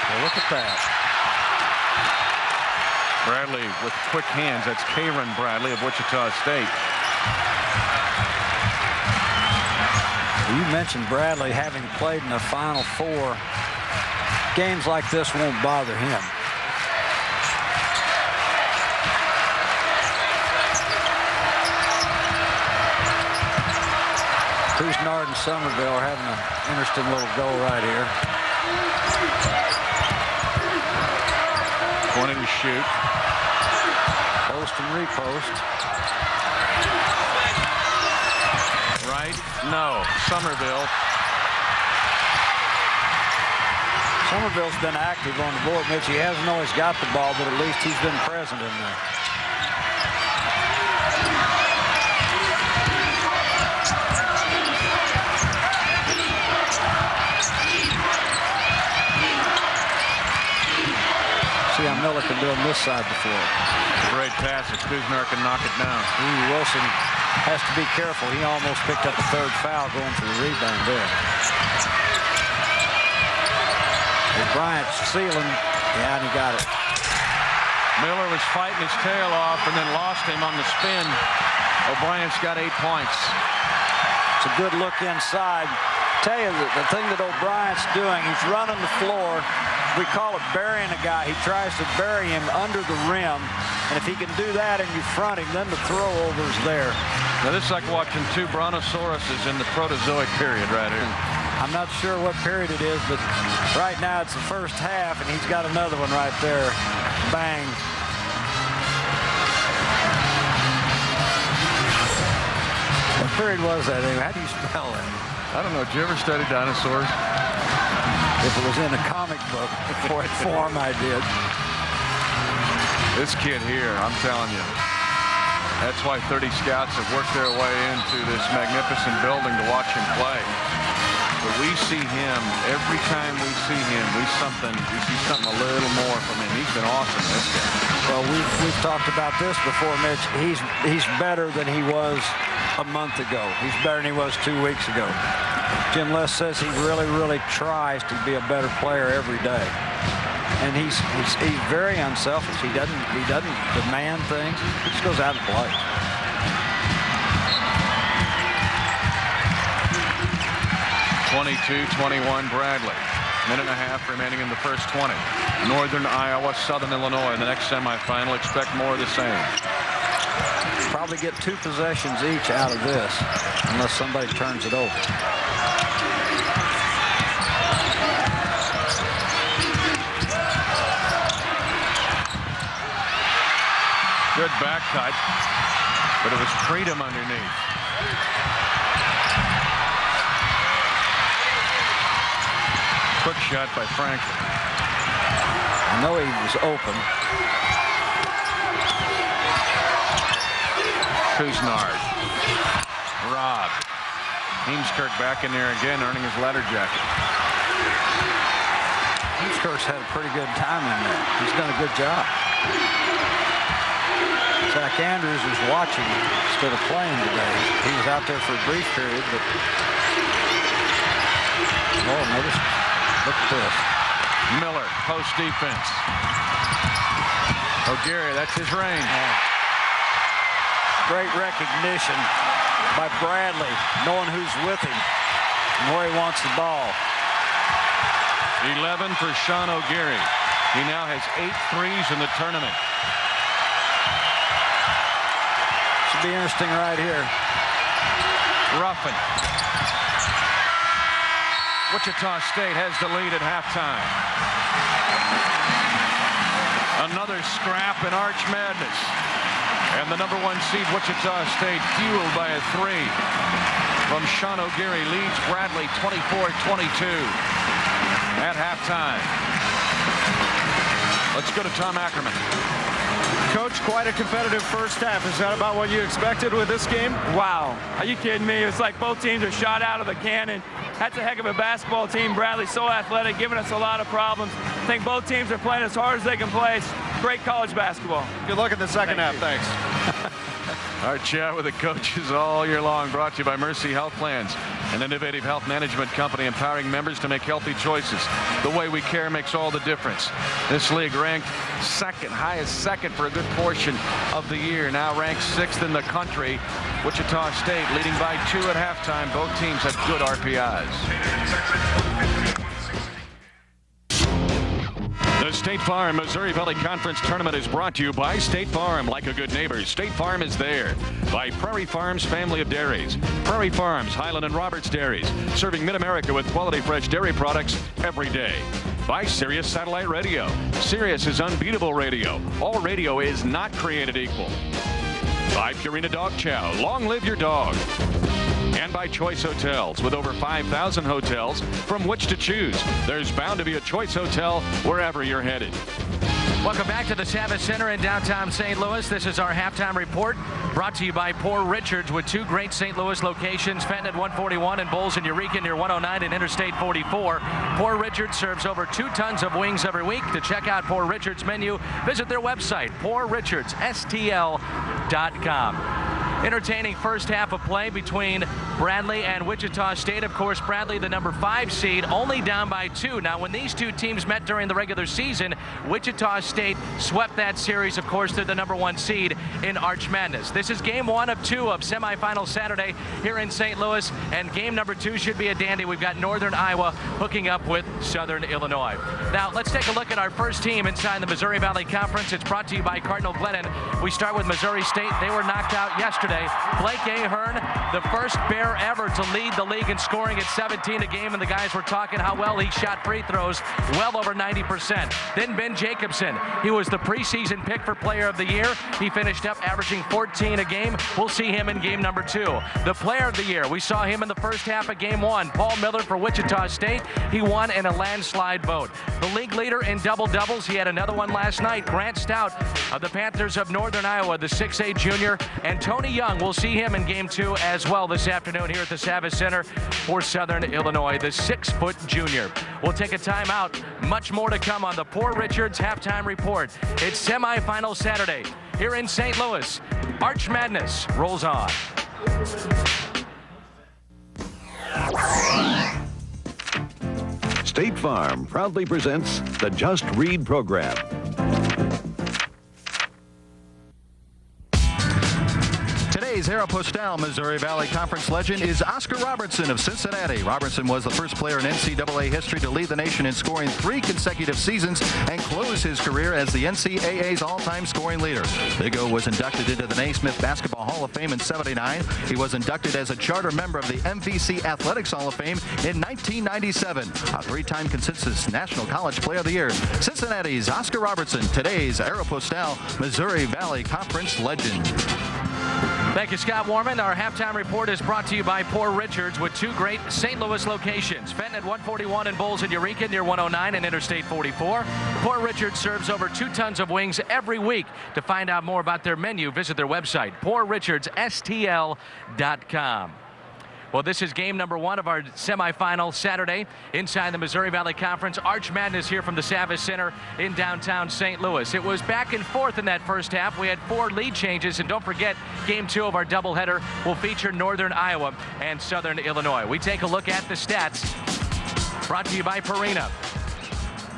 Well, look at that. Bradley with quick hands. That's Karen Bradley of Wichita State. You mentioned Bradley having played in the Final Four. Games like this won't bother him. Kusnard and Somerville are having an interesting little go right here. 20 to shoot. Post and repost. Right? No. Somerville. Somerville's been active on the board, Mitch. He hasn't always got the ball, but at least he's been present in there. see how Miller can do on this side of the floor. Great pass. Kuznar can knock it down. Ooh, Wilson has to be careful. He almost picked up a third foul going for the rebound there. Bryant sealing. Yeah, and he got it. Miller was fighting his tail off and then lost him on the spin. O'Brien's got 8 points. It's a good look inside. Tell you the thing that O'Brien's doing, he's running the floor. We call it burying a guy. He tries to bury him under the rim. And if he can do that and you front him, then the throw over's there. Now this is like watching two brontosauruses in the Proterozoic period right here. I'm not sure what period it is, but right now it's the first half, and he's got another one right there. Bang. What period was that anyway? How do you spell it? I don't know. Did you ever study dinosaurs? If it was in a comic book form, I did. This kid here, I'm telling you. That's why 30 scouts have worked their way into this magnificent building to watch him play. But we see him, every time we see him, we see something a little more from him. He's been awesome, this guy. Well, we've talked about this before, Mitch. He's better than he was a month ago. He's better than he was 2 weeks ago. Jim Les says he really, really tries to be a better player every day. And he's very unselfish. He doesn't demand things. He just goes out and plays. (22-21) Bradley. Minute and a half remaining in the first 20. Northern Iowa, Southern Illinois in the next semifinal. Expect more of the same. Probably get 2 possessions each out of this, unless somebody turns it over. Good back cut, but it was Freedom underneath. Quick shot by Franklin. I know he was open. Kuznar. Rob. Heemskirk back in there again, earning his letter jacket. Heemskirk's had a pretty good time in there. He's done a good job. Zach Andrews was watching instead of playing today. He was out there for a brief period, but oh, notice. Look at this. Miller, post defense. O'Geary, that's his range. Great recognition by Bradley, knowing who's with him and where he wants the ball. 11 for Sean O'Geary. He now has 8 threes in the tournament. Should be interesting right here. Ruffin. Wichita State has the lead at halftime. Another scrap in Arch Madness. And the #1 seed Wichita State fueled by a 3 from Sean O'Geary leads Bradley 24-22 at halftime. Let's go to Tom Ackerman. Coach, quite a competitive first half. Is that about what you expected with this game? Wow. Are you kidding me? It's like both teams are shot out of the cannon. That's a heck of a basketball team. Bradley's so athletic, giving us a lot of problems. I think both teams are playing as hard as they can play. It's great college basketball. Good luck in the second half. Thanks. Our chat with the coaches all year long brought to you by Mercy Health Plans, an innovative health management company empowering members to make healthy choices. The way we care makes all the difference. This league ranked second, highest second for a good portion of the year. Now ranked 6th in the country. Wichita State leading by 2 at halftime. Both teams have good RPIs. The State Farm Missouri Valley Conference Tournament is brought to you by State Farm. Like a good neighbor, State Farm is there. By Prairie Farms Family of Dairies. Prairie Farms, Highland and Roberts Dairies. Serving Mid-America with quality fresh dairy products every day. By Sirius Satellite Radio. Sirius is unbeatable radio. All radio is not created equal. By Purina Dog Chow. Long live your dog. And by Choice Hotels. With over 5,000 hotels from which to choose, there's bound to be a Choice Hotel wherever you're headed. Welcome back to the Savage Center in downtown St. Louis. This is our halftime report brought to you by Poor Richards with two great St. Louis locations, Fenton at 141 and Bowles and Eureka near 109 and Interstate 44. Poor Richards serves over 2 tons of wings every week. To check out Poor Richards' menu, visit their website, poorrichardsstl.com. Entertaining first half of play between Bradley and Wichita State. Of course, Bradley, the number 5 seed, only down by 2. Now, when these two teams met during the regular season, Wichita State swept that series, of course, to the number 1 seed in Arch Madness. This is game 1 of 2 of semifinal Saturday here in St. Louis, and game number 2 should be a dandy. We've got Northern Iowa hooking up with Southern Illinois. Now, let's take a look at our first team inside the Missouri Valley Conference. It's brought to you by Cardinal Glennon. We start with Missouri State. They were knocked out yesterday. Blake Ahern, the first Bear ever to lead the league in scoring at 17 a game, and the guys were talking how well he shot free throws, well over 90%. Then Ben Jacobson, he was the preseason pick for Player of the Year. He finished up averaging 14 a game. We'll see him in game number 2. The Player of the Year, we saw him in the first half of game 1. Paul Miller for Wichita State. He won in a landslide vote. The league leader in double-doubles, he had another one last night. Grant Stout of the Panthers of Northern Iowa, the 6'8 junior, and Tony Young. We'll see him in game 2 as well this afternoon here at the Savage Center for Southern Illinois, the 6-foot junior. We'll take a timeout. Much more to come on the Poor Richards halftime report. It's semifinal Saturday here in St. Louis. Arch Madness rolls on. State Farm proudly presents the Just Read program. Today's Aeropostale Missouri Valley Conference legend is Oscar Robertson of Cincinnati. Robertson was the first player in NCAA history to lead the nation in scoring 3 consecutive seasons and close his career as the NCAA's all-time scoring leader. Big O was inducted into the Naismith Basketball Hall of Fame in '79. He was inducted as a charter member of the MVC Athletics Hall of Fame in 1997. A 3-time consensus National College Player of the Year. Cincinnati's Oscar Robertson, today's Aeropostale Missouri Valley Conference legend. Thank you, Scott Warman. Our halftime report is brought to you by Poor Richards with 2 great St. Louis locations. Fenton at 141 and Bowles and Eureka near 109 and Interstate 44. Poor Richards serves over 2 tons of wings every week. To find out more about their menu, visit their website, poorrichardsstl.com. Well, this is game number 1 of our semifinal Saturday inside the Missouri Valley Conference. Arch Madness here from the Savage Center in downtown St. Louis. It was back and forth in that first half. We had 4 lead changes, and don't forget, game 2 of our doubleheader will feature Northern Iowa and Southern Illinois. We take a look at the stats brought to you by Purina.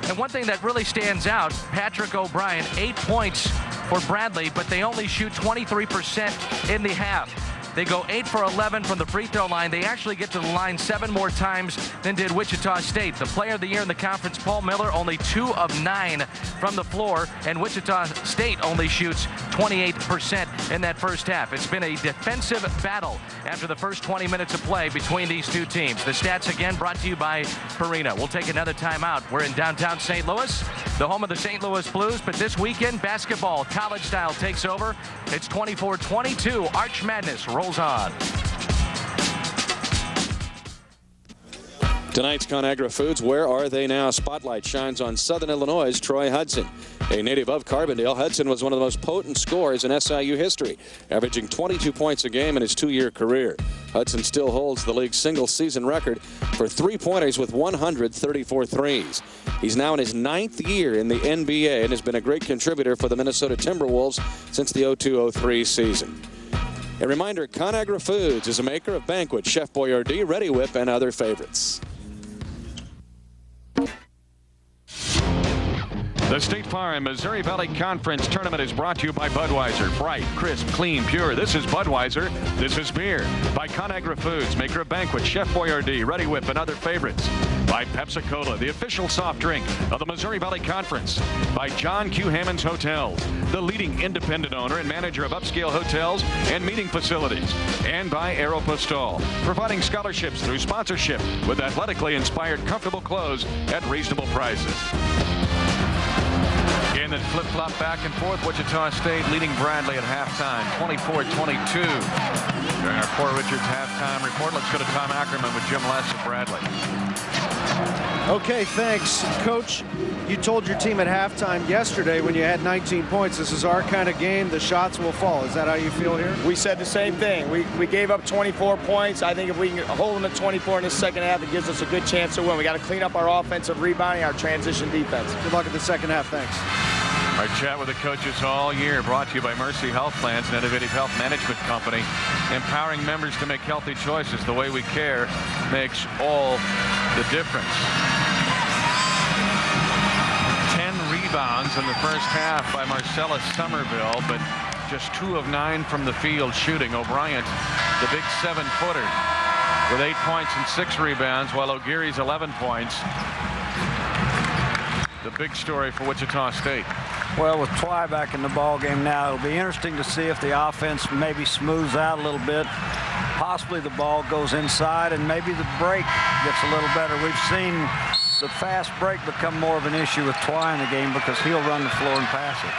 And one thing that really stands out, Patrick O'Brien, 8 points for Bradley, but they only shoot 23% in the half. They go 8 for 11 from the free throw line. They actually get to the line 7 more times than did Wichita State. The player of the year in the conference, Paul Miller, only 2 of 9 from the floor, and Wichita State only shoots 28% in that first half. It's been a defensive battle after the first 20 minutes of play between these two teams. The stats again brought to you by Purina. We'll take another timeout. We're in downtown St. Louis, the home of the St. Louis Blues, but this weekend, basketball, college style, takes over. It's 24-22. Arch Madness rolls on. Tonight's ConAgra Foods, where are they now? Spotlight shines on Southern Illinois' Troy Hudson. A native of Carbondale, Hudson was one of the most potent scorers in SIU history, averaging 22 points a game in his 2-year career. Hudson still holds the league's single-season record for three-pointers with 134 threes. He's now in his 9th year in the NBA and has been a great contributor for the Minnesota Timberwolves since the 02-03 season. A reminder, ConAgra Foods is a maker of Banquet, Chef Boyardee, Ready Whip, and other favorites. The State Farm Missouri Valley Conference Tournament is brought to you by Budweiser. Bright, crisp, clean, pure. This is Budweiser. This is beer. By ConAgra Foods, maker of Banquet, Chef Boyardee, Ready Whip, and other favorites. By Pepsi-Cola, the official soft drink of the Missouri Valley Conference. By John Q. Hammons Hotels, the leading independent owner and manager of upscale hotels and meeting facilities. And by Aeropostale, providing scholarships through sponsorship with athletically inspired, comfortable clothes at reasonable prices. And then flip-flop back and forth. Wichita State leading Bradley at halftime, 24-22. During our Poor Richards halftime report, let's go to Tom Ackerman with Jim Less of Bradley. Okay, thanks. Coach, you told your team at halftime yesterday when you had 19 points, this is our kind of game, the shots will fall. Is that how you feel here? We said the same thing. We gave up 24 points. I think if we can hold them at 24 in the second half, it gives us a good chance to win. We got to clean up our offensive rebounding, our transition defense. Good luck in the second half. Thanks. Our chat with the coaches all year brought to you by Mercy Health Plans, an innovative health management company. Empowering members to make healthy choices. The way we care makes all the difference. 10 rebounds in the first half by Marcellus Somerville, but just 2 of 9 from the field shooting. O'Brien, the big 7-footer, with 8 points and 6 rebounds, while O'Geary's 11 points. The big story for Wichita State. Well, with Twy back in the ball game now, it'll be interesting to see if the offense maybe smooths out a little bit. Possibly the ball goes inside, and maybe the break gets a little better. We've seen the fast break become more of an issue with Twy in the game because he'll run the floor and pass it.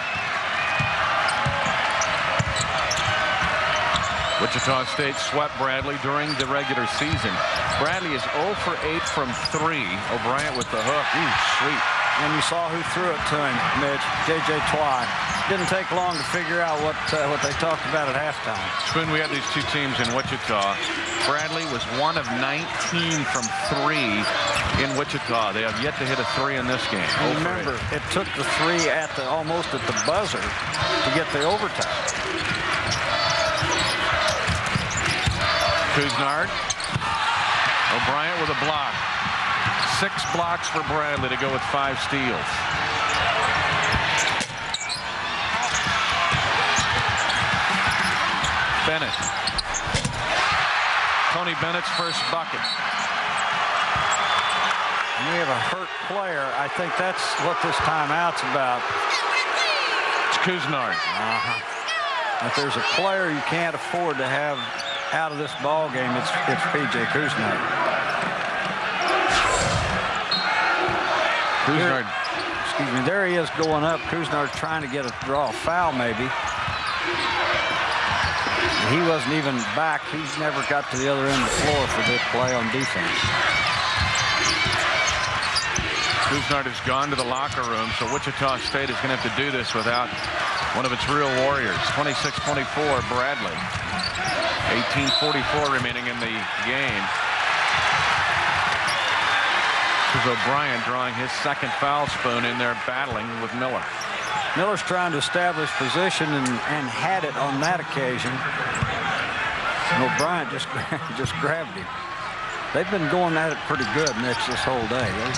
Wichita State swept Bradley during the regular season. Bradley is 0 for 8 from 3. O'Brien with the hook. Ooh, sweet. And you saw who threw it to him, Mitch. J.J. Twy. Didn't take long to figure out what they talked about at halftime. Spoon, we had these two teams in Wichita. Bradley was 1 of 19 from 3 in Wichita. They have yet to hit a 3 in this game. And remember, it took the 3 almost at the buzzer to get the overtime. Kuznard. O'Brien with a block. 6 blocks for Bradley to go with 5 steals. Bennett. Tony Bennett's first bucket. And we have a hurt player. I think that's what this timeout's about. It's Kuznard. If there's a player you can't afford to have out of this ball game, it's P.J. Kuznard. Kuznard. Excuse me, there he is going up. Kuznard trying to draw a foul maybe. He wasn't even back. He's never got to the other end of the floor for this play on defense. Kuznard has gone to the locker room, so Wichita State is going to have to do this without one of its real warriors. 26-24 Bradley. 18:44 remaining in the game. This is O'Brien drawing his second foul, Spoon, in there battling with Miller. Miller's trying to establish position and had it on that occasion. And O'Brien just grabbed him. They've been going at it pretty good, Mitch, this whole day. There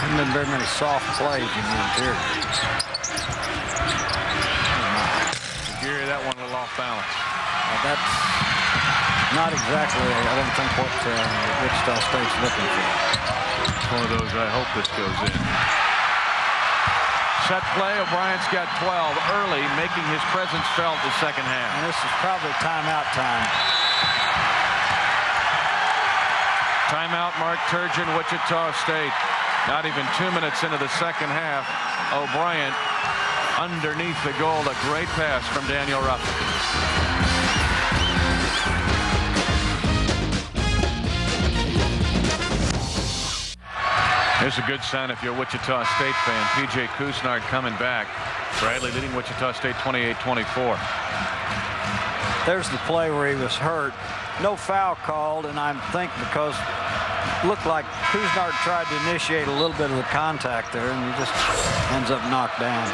haven't been very many soft plays in the interior. Gary, that one a little off balance. That's not exactly, I don't think, what Wichita State's looking for. It's one of those, I hope this goes in. Set play, O'Brien's got 12 early, making his presence felt the second half. And this is probably timeout time. Timeout, Mark Turgeon, Wichita State. Not even 2 minutes into the second half. O'Brien underneath the goal. A great pass from Daniel Ruffin. Here's a good sign if you're a Wichita State fan. P.J. Kuznard coming back. Bradley leading Wichita State 28-24. There's the play where he was hurt. No foul called, and I think because it looked like Kuznard tried to initiate a little bit of the contact there, and he just ends up knocked down.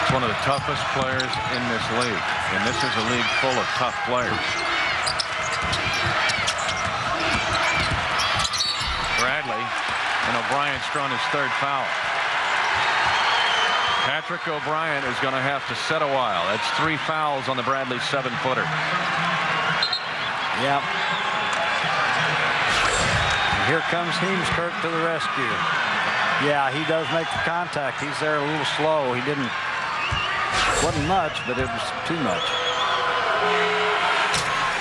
It's one of the toughest players in this league, and this is a league full of tough players. Bradley, and O'Brien's drawn his third foul. Patrick O'Brien is going to have to set a while. That's 3 fouls on the Bradley 7-footer. Yep. And here comes Heemskirk to the rescue. Yeah, he does make the contact. He's there a little slow. He wasn't much, but it was too much.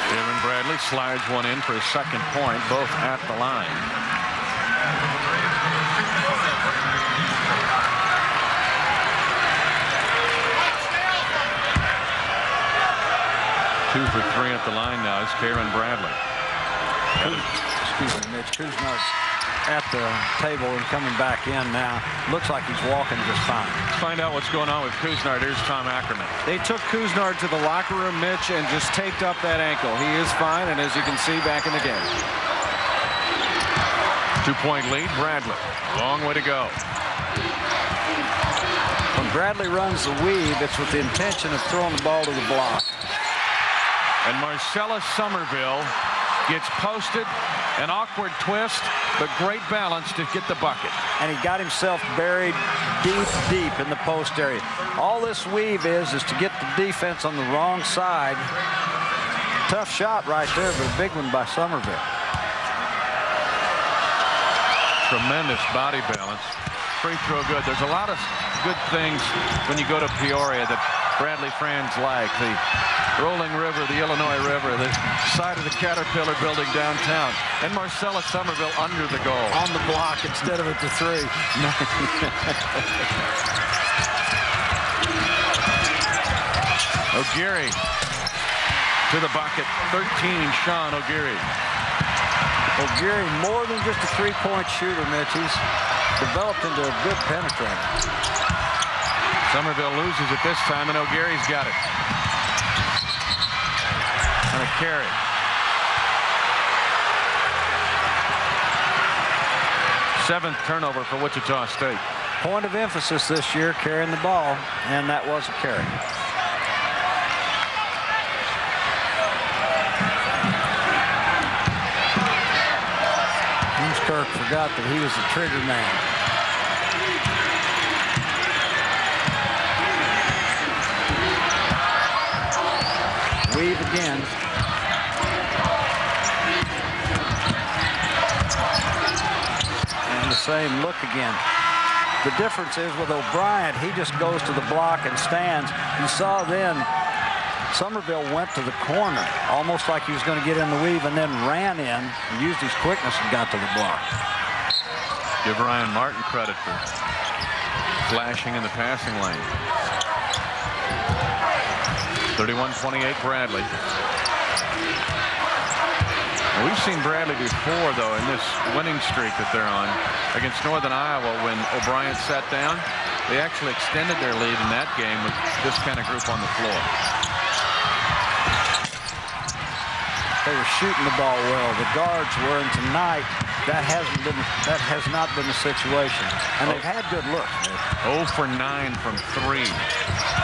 Kevin Bradley slides one in for his second point, both at the line. Two for 3 at the line now is Karen Bradley. Excuse me, Mitch. Couisnard's at the table and coming back in now. Looks like he's walking just fine. Let's find out what's going on with Couisnard. Here's Tom Ackerman. They took Couisnard to the locker room, Mitch, and just taped up that ankle. He is fine, and as you can see, back in the game. 2-point lead, Bradley. Long way to go. When Bradley runs the weave, it's with the intention of throwing the ball to the block. And Marcellus Somerville gets posted, an awkward twist, but great balance to get the bucket. And he got himself buried deep in the post area. All this weave is to get the defense on the wrong side. Tough shot right there, but a big one by Somerville. Tremendous body balance. Free throw good. There's a lot of good things when you go to Peoria that Bradley fans like. The rolling river, the Illinois River, the side of the Caterpillar building downtown, and Marcellus Somerville under the goal. On the block instead of at the three. O'Geary to the bucket. 13, Sean O'Geary. O'Geary more than just a three-point shooter, Mitch. He's developed into a good penetrator. Somerville loses it this time, and O'Geary's got it. And a carry. Seventh turnover for Wichita State. Point of emphasis this year, carrying the ball, and that was a carry. Kirk forgot that he was the trigger man. Weave again. And the same look again. The difference is with O'Brien, he just goes to the block and stands. You saw then Somerville went to the corner, almost like he was going to get in the weave, and then ran in and used his quickness and got to the block. Give Ryan Martin credit for flashing in the passing lane. 31-28 Bradley. Now, we've seen Bradley before, though, in this winning streak that they're on against Northern Iowa. When O'Brien sat down, they actually extended their lead in that game with this kind of group on the floor. They were shooting the ball well. The guards were, and tonight that has not been the situation. And they've had good looks. 0 for 9 from 3.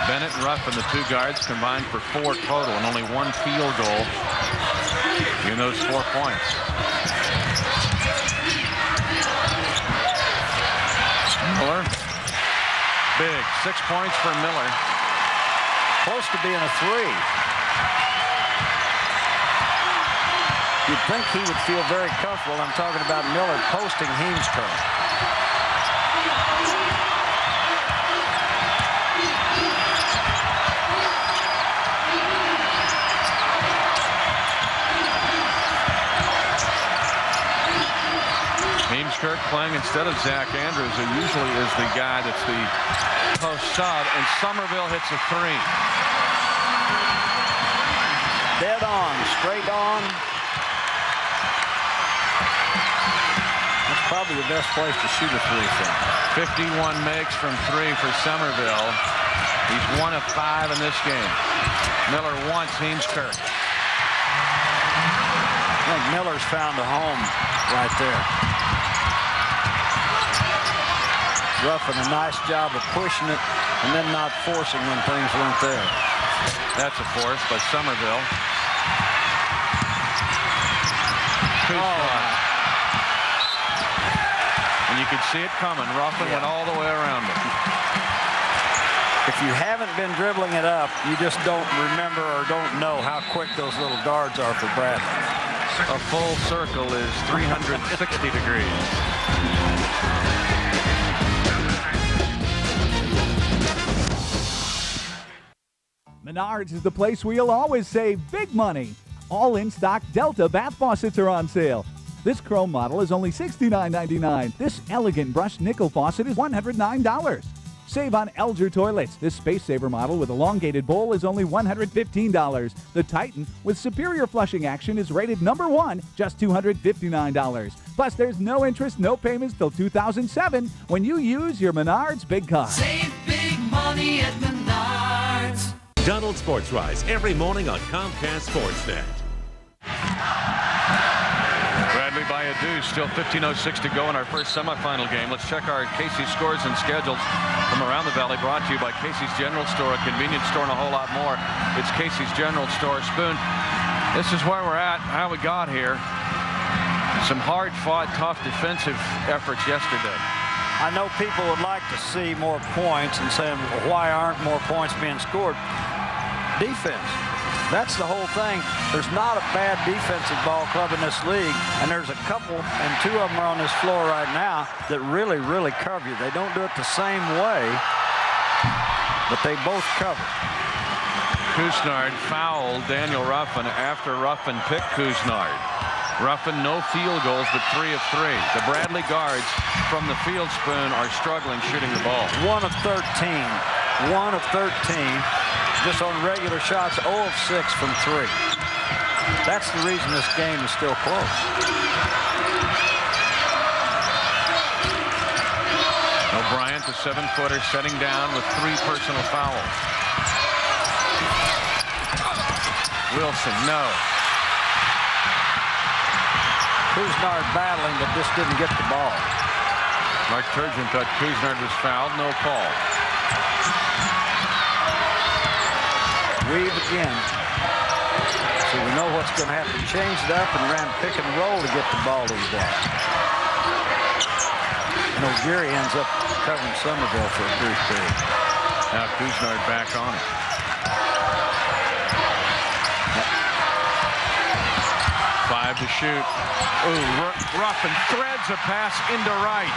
Bennett and Ruff and the two guards combined for 4 total, and only 1 field goal in those 4 points. Miller, big 6 points for Miller. Close to being a 3. You'd think he would feel very comfortable. I'm talking about Miller posting Heemskerk. Heemskerk playing instead of Zach Andrews, who usually is the guy that's the post sub, and Somerville hits a 3. Dead on, straight on. Probably the best place to shoot a 3 from. 51 makes from 3 for Somerville. He's 1 of 5 in this game. Miller wants Heemskerk. I think Miller's found a home right there. Ruffing a nice job of pushing it and then not forcing when things weren't there. That's a force by Somerville. And you could see it coming. Ruffin went all the way around it. If you haven't been dribbling it up, you just don't remember or don't know how quick those little guards are for Bradley. A full circle is 360 degrees. Menards is the place where you'll always save big money. All in-stock Delta bath faucets are on sale. This chrome model is only $69.99. This elegant brushed nickel faucet is $109. Save on Elger toilets. This space saver model with elongated bowl is only $115. The Titan with superior flushing action is rated #1, just $259. Plus, there's no interest, no payments till 2007 when you use your Menards Big Card. Save big money at Menards. Donald Sports Rise every morning on Comcast Sportsnet. Bradley by a deuce, still 15:06 to go in our first semifinal game. Let's check our Casey's scores and schedules from around the valley, brought to you by Casey's General Store, a convenience store and a whole lot more. It's Casey's General Store. Spoon, this is where we're at, how we got here. Some hard-fought, tough defensive efforts yesterday. I know people would like to see more points and saying, well, why aren't more points being scored? Defense. That's the whole thing. There's not a bad defensive ball club in this league, and there's a couple, and two of them are on this floor right now, that really, really cover you. They don't do it the same way, but they both cover. Couisnard fouled Daniel Ruffin after Ruffin picked Couisnard. Ruffin no field goals, but 3 of 3. The Bradley guards from the field, Spoon, are struggling shooting the ball. 1 of 13. 1 of 13. Just on regular shots, 0 of 6 from 3. That's the reason this game is still close. O'Brien, the 7-footer, setting down with 3 personal fouls. Wilson, no. Couisnard battling, but just didn't get the ball. Mark Turgeon thought Couisnard was fouled. No call. Weave again. So we know what's going to happen. Changed it up and ran pick and roll to get the ball to the block. And O'Geary ends up covering Somerville for a brief period. Now Couisnard back on it. Five to shoot. Ooh, Ruffin threads a pass into right.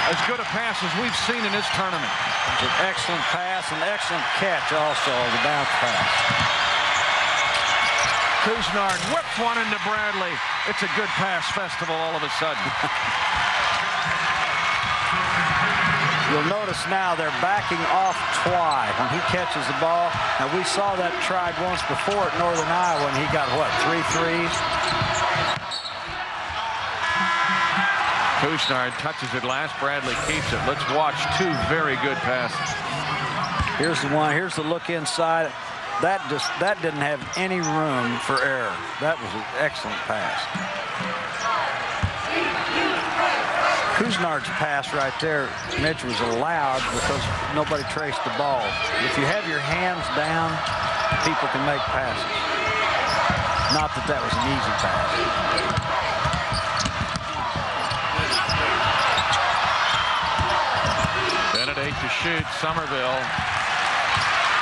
As good a pass as we've seen in this tournament. It's an excellent pass, an excellent catch also, the bounce pass. Couisnard whips one into Bradley. It's a good pass festival all of a sudden. You'll notice now they're backing off Twy when he catches the ball. Now we saw that tried once before at Northern Iowa when he got, what, 3 threes? Couisnard touches it last. Bradley keeps it. Let's watch 2 very good passes. Here's the one. Here's the look inside. That didn't have any room for error. That was an excellent pass. Couisnard's pass right there, Mitch, was allowed because nobody traced the ball. If you have your hands down, people can make passes. Not that that was an easy pass. Bennett 8 to shoot. Somerville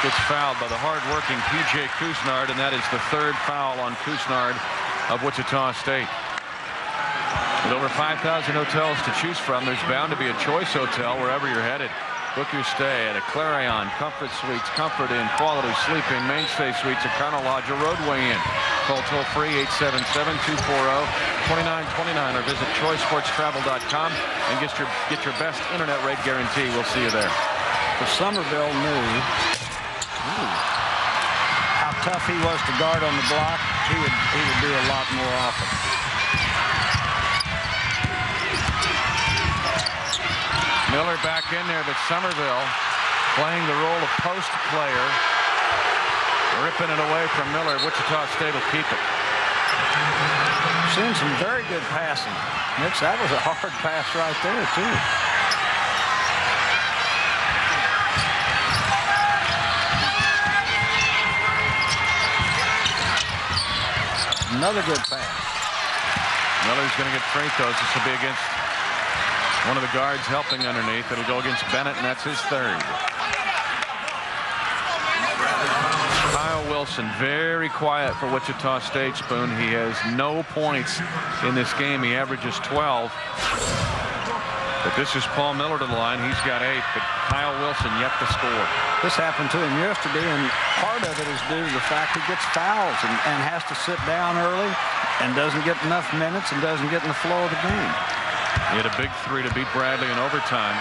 gets fouled by the hard-working P.J. Couisnard, and that is the 3rd foul on Couisnard of Wichita State. With over 5,000 hotels to choose from, there's bound to be a choice hotel wherever you're headed. Book your stay at a Clarion, Comfort Suites, Comfort Inn, Quality Sleeping, Mainstay Suites, Econo Lodge, or Roadway Inn. Call toll-free 877-240-2929 or visit troysportstravel.com and get your best internet rate guarantee. We'll see you there. But Somerville knew how tough he was to guard on the block. He would do a lot more often. Miller back in there, but Somerville playing the role of post player. Ripping it away from Miller. Wichita State will keep it. Seen some very good passing. Mitch, that was a hard pass right there, too. Another good pass. Miller's going to get free throws. This will be against one of the guards helping underneath. It'll go against Bennett, and that's his 3rd. Kyle Wilson, very quiet for Wichita State, Spoon. He has no points in this game. He averages 12. But this is Paul Miller to the line. He's got 8, but Kyle Wilson yet to score. This happened to him yesterday, and part of it is due to the fact he gets fouls and has to sit down early and doesn't get enough minutes and doesn't get in the flow of the game. He had a big 3 to beat Bradley in overtime.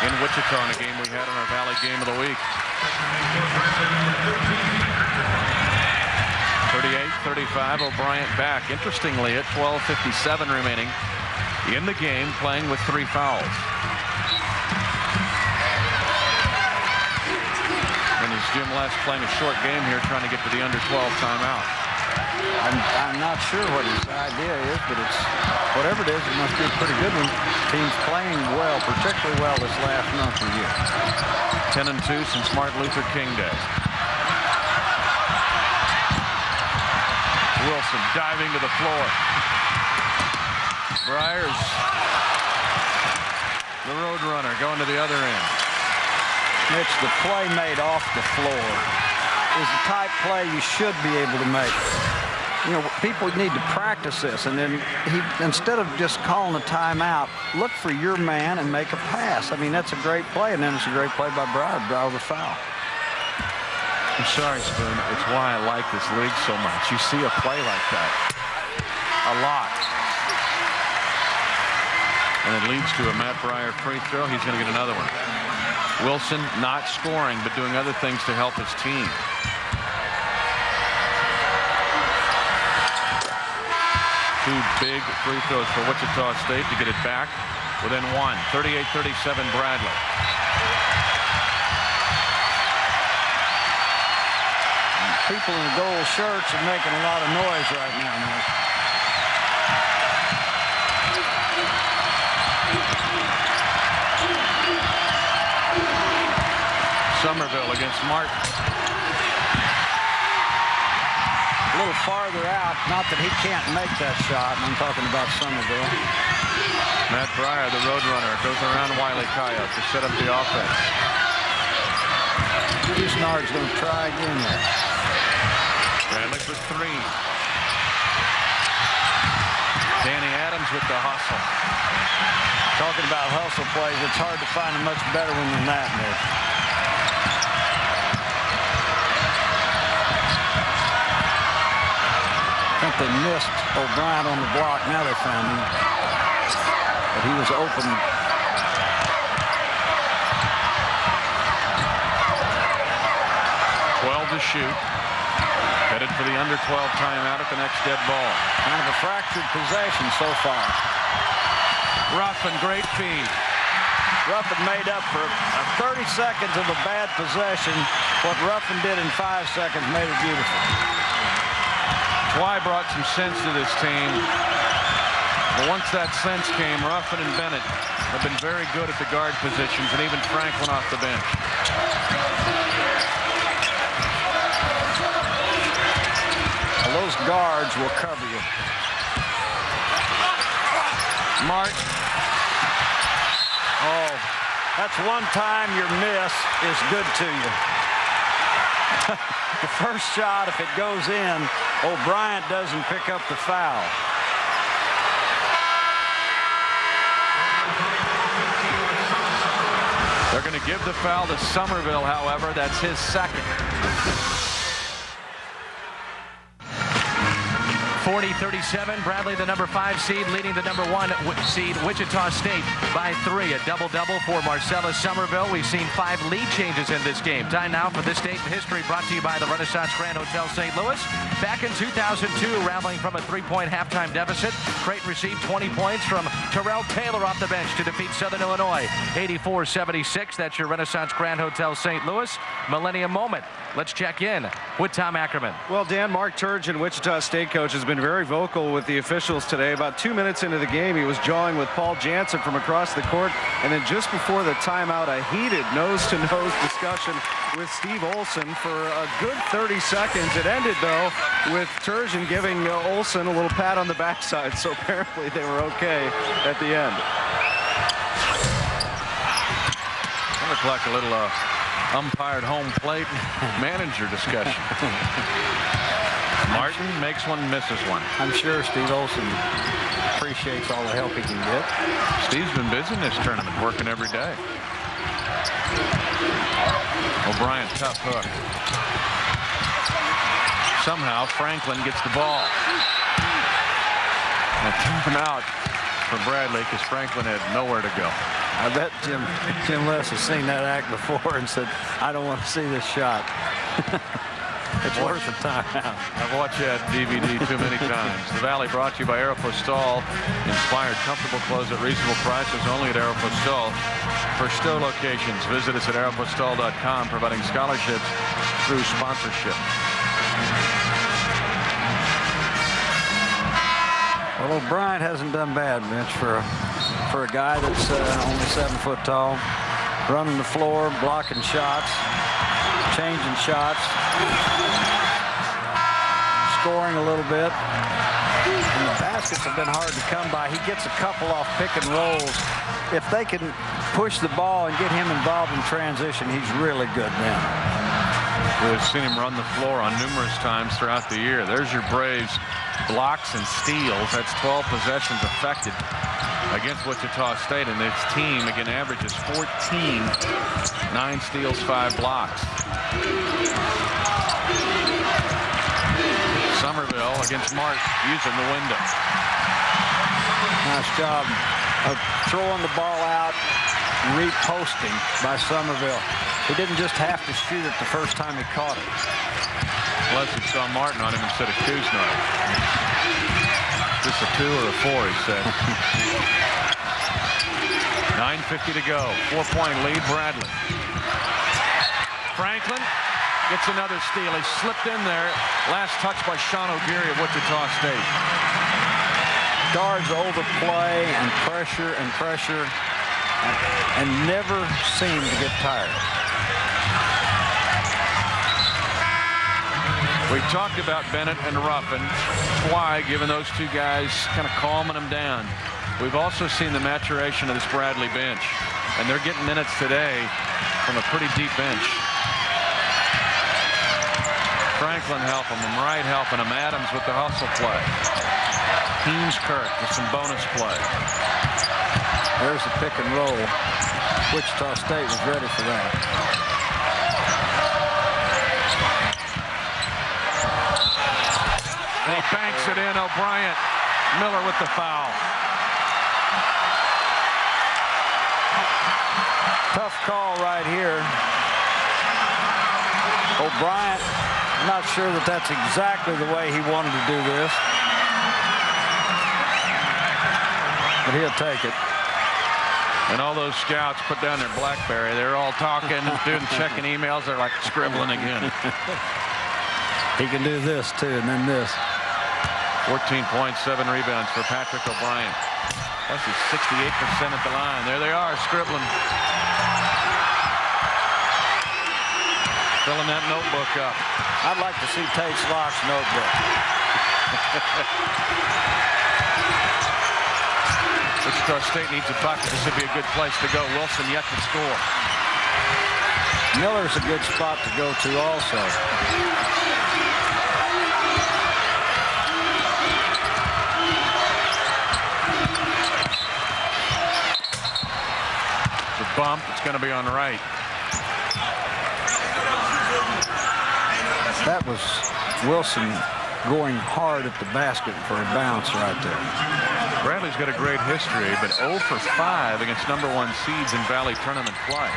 in Wichita in a game we had on our Valley Game of the Week. 38-35, O'Brien back. Interestingly, at 12:57 remaining in the game, playing with 3 fouls. And it's Jim Les playing a short game here, trying to get to the under 12 timeout. I'm not sure what his idea is, but it's whatever it is, it must be a pretty good one. Team's playing well, particularly well this last month of the year. 10-2 since Martin Luther King Day. Wilson diving to the floor. Briers, the road runner, going to the other end. Mitch, the play made off the floor is the type play you should be able to make. You know, people need to practice this, and then instead of just calling a timeout, look for your man and make a pass. I mean, that's a great play, and then it's a great play by Brier, draw the foul. I'm sorry, Spoon. It's why I like this league so much. You see a play like that a lot. And it leads to a Matt Brier free throw. He's going to get another one. Wilson not scoring, but doing other things to help his team. Two big free throws for Wichita State to get it back within one. 38-37 Bradley. People in the gold shirts are making a lot of noise right now, man. Somerville against Martin. A little farther out, not that he can't make that shot. I'm talking about Somerville. Matt Brier, the road runner, goes around Wiley Coyote to set up the offense. Houstonard's going to try again there. Bradley for 3. Danny Adams with the hustle. Talking about hustle plays, it's hard to find a much better one than that, Mitch. I think they missed O'Brien on the block. Now they found him. But he was open. 12 to shoot. Headed for the under 12 timeout at the next dead ball. Kind of a fractured possession so far. Ruffin, great feed. Ruffin made up for 30 seconds of a bad possession. What Ruffin did in 5 seconds made it beautiful. Twy brought some sense to this team. But once that sense came, Ruffin and Bennett have been very good at the guard positions, and even Franklin off the bench. Well, those guards will cover you. Martin. Oh, that's one time your miss is good to you. The first shot, if it goes in, O'Brien doesn't pick up the foul. They're going to give the foul to Somerville, however. That's his second. 40-37, Bradley, the number 5 seed, leading the number 1 seed, Wichita State, by 3. A double-double for Marcellus Somerville. We've seen 5 lead changes in this game. Time now for this date in history, brought to you by the Renaissance Grand Hotel St. Louis. Back in 2002, rallying from a 3-point halftime deficit, Creighton received 20 points from Terrell Taylor off the bench to defeat Southern Illinois, 84-76. That's your Renaissance Grand Hotel St. Louis Millennium Moment. Let's check in with Tom Ackerman. Well, Dan, Mark Turgeon, Wichita State coach, has been very vocal with the officials today. About 2 minutes into the game, he was jawing with Paul Jansen from across the court. And then just before the timeout, a heated nose-to-nose discussion with Steve Olson for a good 30 seconds. It ended, though, with Turgeon giving Olson a little pat on the backside. So apparently they were okay at the end. That looked like a little umpired home plate manager discussion. Martin makes one, misses one. I'm sure Steve Olson appreciates all the help he can get. Steve's been busy in this tournament, working every day. O'Brien, tough hook. Somehow Franklin gets the ball. And a timeout for Bradley because Franklin had nowhere to go. I bet Jim Les has seen that act before and said, I don't want to see this shot. It's worth the timeout. I've watched that DVD too many times. The Valley brought to you by Aeropostale. Inspired comfortable clothes at reasonable prices only at Aeropostale. For store locations, visit us at aeropostale.com, providing scholarships through sponsorship. Well, Bryant hasn't done bad, Mitch, for a guy that's only 7 foot tall, running the floor, blocking shots, changing shots, scoring a little bit. And the baskets have been hard to come by. He gets a couple off pick and rolls. If they can push the ball and get him involved in transition, he's really good then. We've seen him run the floor on numerous times throughout the year. There's your Braves blocks and steals. That's 12 possessions affected against Wichita State, and its team again averages 14, 9 steals, 5 blocks. Somerville against Mark using the window. Nice job of throwing the ball out, reposting by Somerville. He didn't just have to shoot it the first time he caught it. Unless he saw Martin on him instead of Kuznick. Just a 2 or a 4, he said. 9:50 to go. 4-point lead, Bradley. Franklin gets another steal. He slipped in there. Last touch by Sean O'Geary of Wichita State. Guards overplay and pressure and never seem to get tired. We talked about Bennett and Ruffin. Why, given those two guys kind of calming them down. We've also seen the maturation of this Bradley bench, and they're getting minutes today from a pretty deep bench. Franklin helping them, Wright helping them, Adams with the hustle play. Heemskirk with some bonus play. There's the pick and roll. Wichita State was ready for that. He banks it in. O'Brien. Miller with the foul. Tough call right here. O'Brien, I'm not sure that that's exactly the way he wanted to do this. But he'll take it. And all those scouts put down their BlackBerry. They're all talking, checking emails. They're like scribbling again. He can do this, too, and then this. 14 points, 7 rebounds for Patrick O'Brien. Plus he's 68% at the line. There they are, scribbling. Filling that notebook up. I'd like to see Tate Slock's notebook. Wichita State needs a bucket. This would be a good place to go. Wilson yet to score. Miller's a good spot to go to also. The bump, it's going to be on the right. That was Wilson going hard at the basket for a bounce right there. Bradley's got a great history, but 0 for 5 against #1 seeds in Valley tournament play.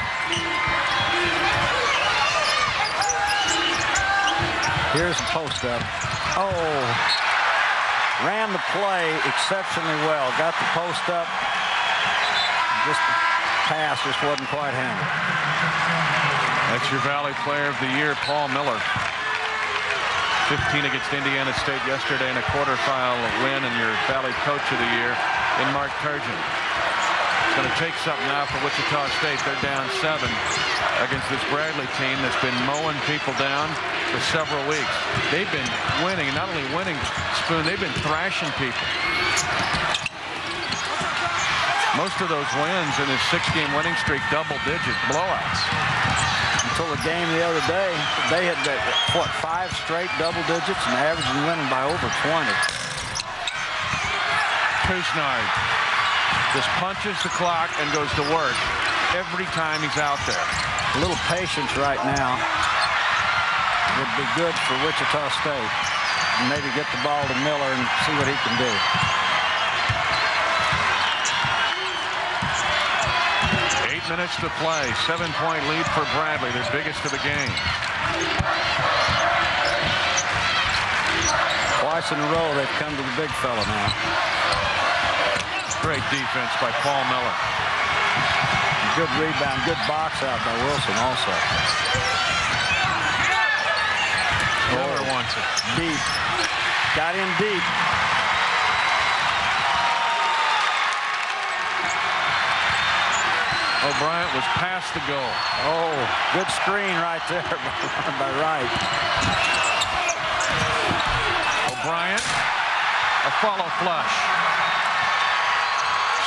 Here's the post up. Oh, ran the play exceptionally well. Got the post up. Just the pass just wasn't quite handled. That's your Valley Player of the Year, Paul Miller. 15 against Indiana State yesterday in a quarterfinal win, and your Valley Coach of the Year in Mark Turgeon. It's going to take something now for Wichita State. They're down 7 against this Bradley team that's been mowing people down for several weeks. They've been winning, not only winning, Spoon, they've been thrashing people. Most of those wins in this 6-game winning streak, double-digit blowouts. Until the game the other day, they had, what, 5 straight double digits and averaging winning by over 20. Kuznick just punches the clock and goes to work every time he's out there. A little patience right now would be good for Wichita State. And maybe get the ball to Miller and see what he can do. 8 minutes to play. 7-point lead for Bradley, their biggest of the game. Twice in a row they've come to the big fella now. Great defense by Paul Miller. Good rebound, good box out by Wilson also. Miller wants it. Deep. Got in deep. O'Brien was past the goal. Oh, good screen right there by Wright. O'Brien, a follow flush.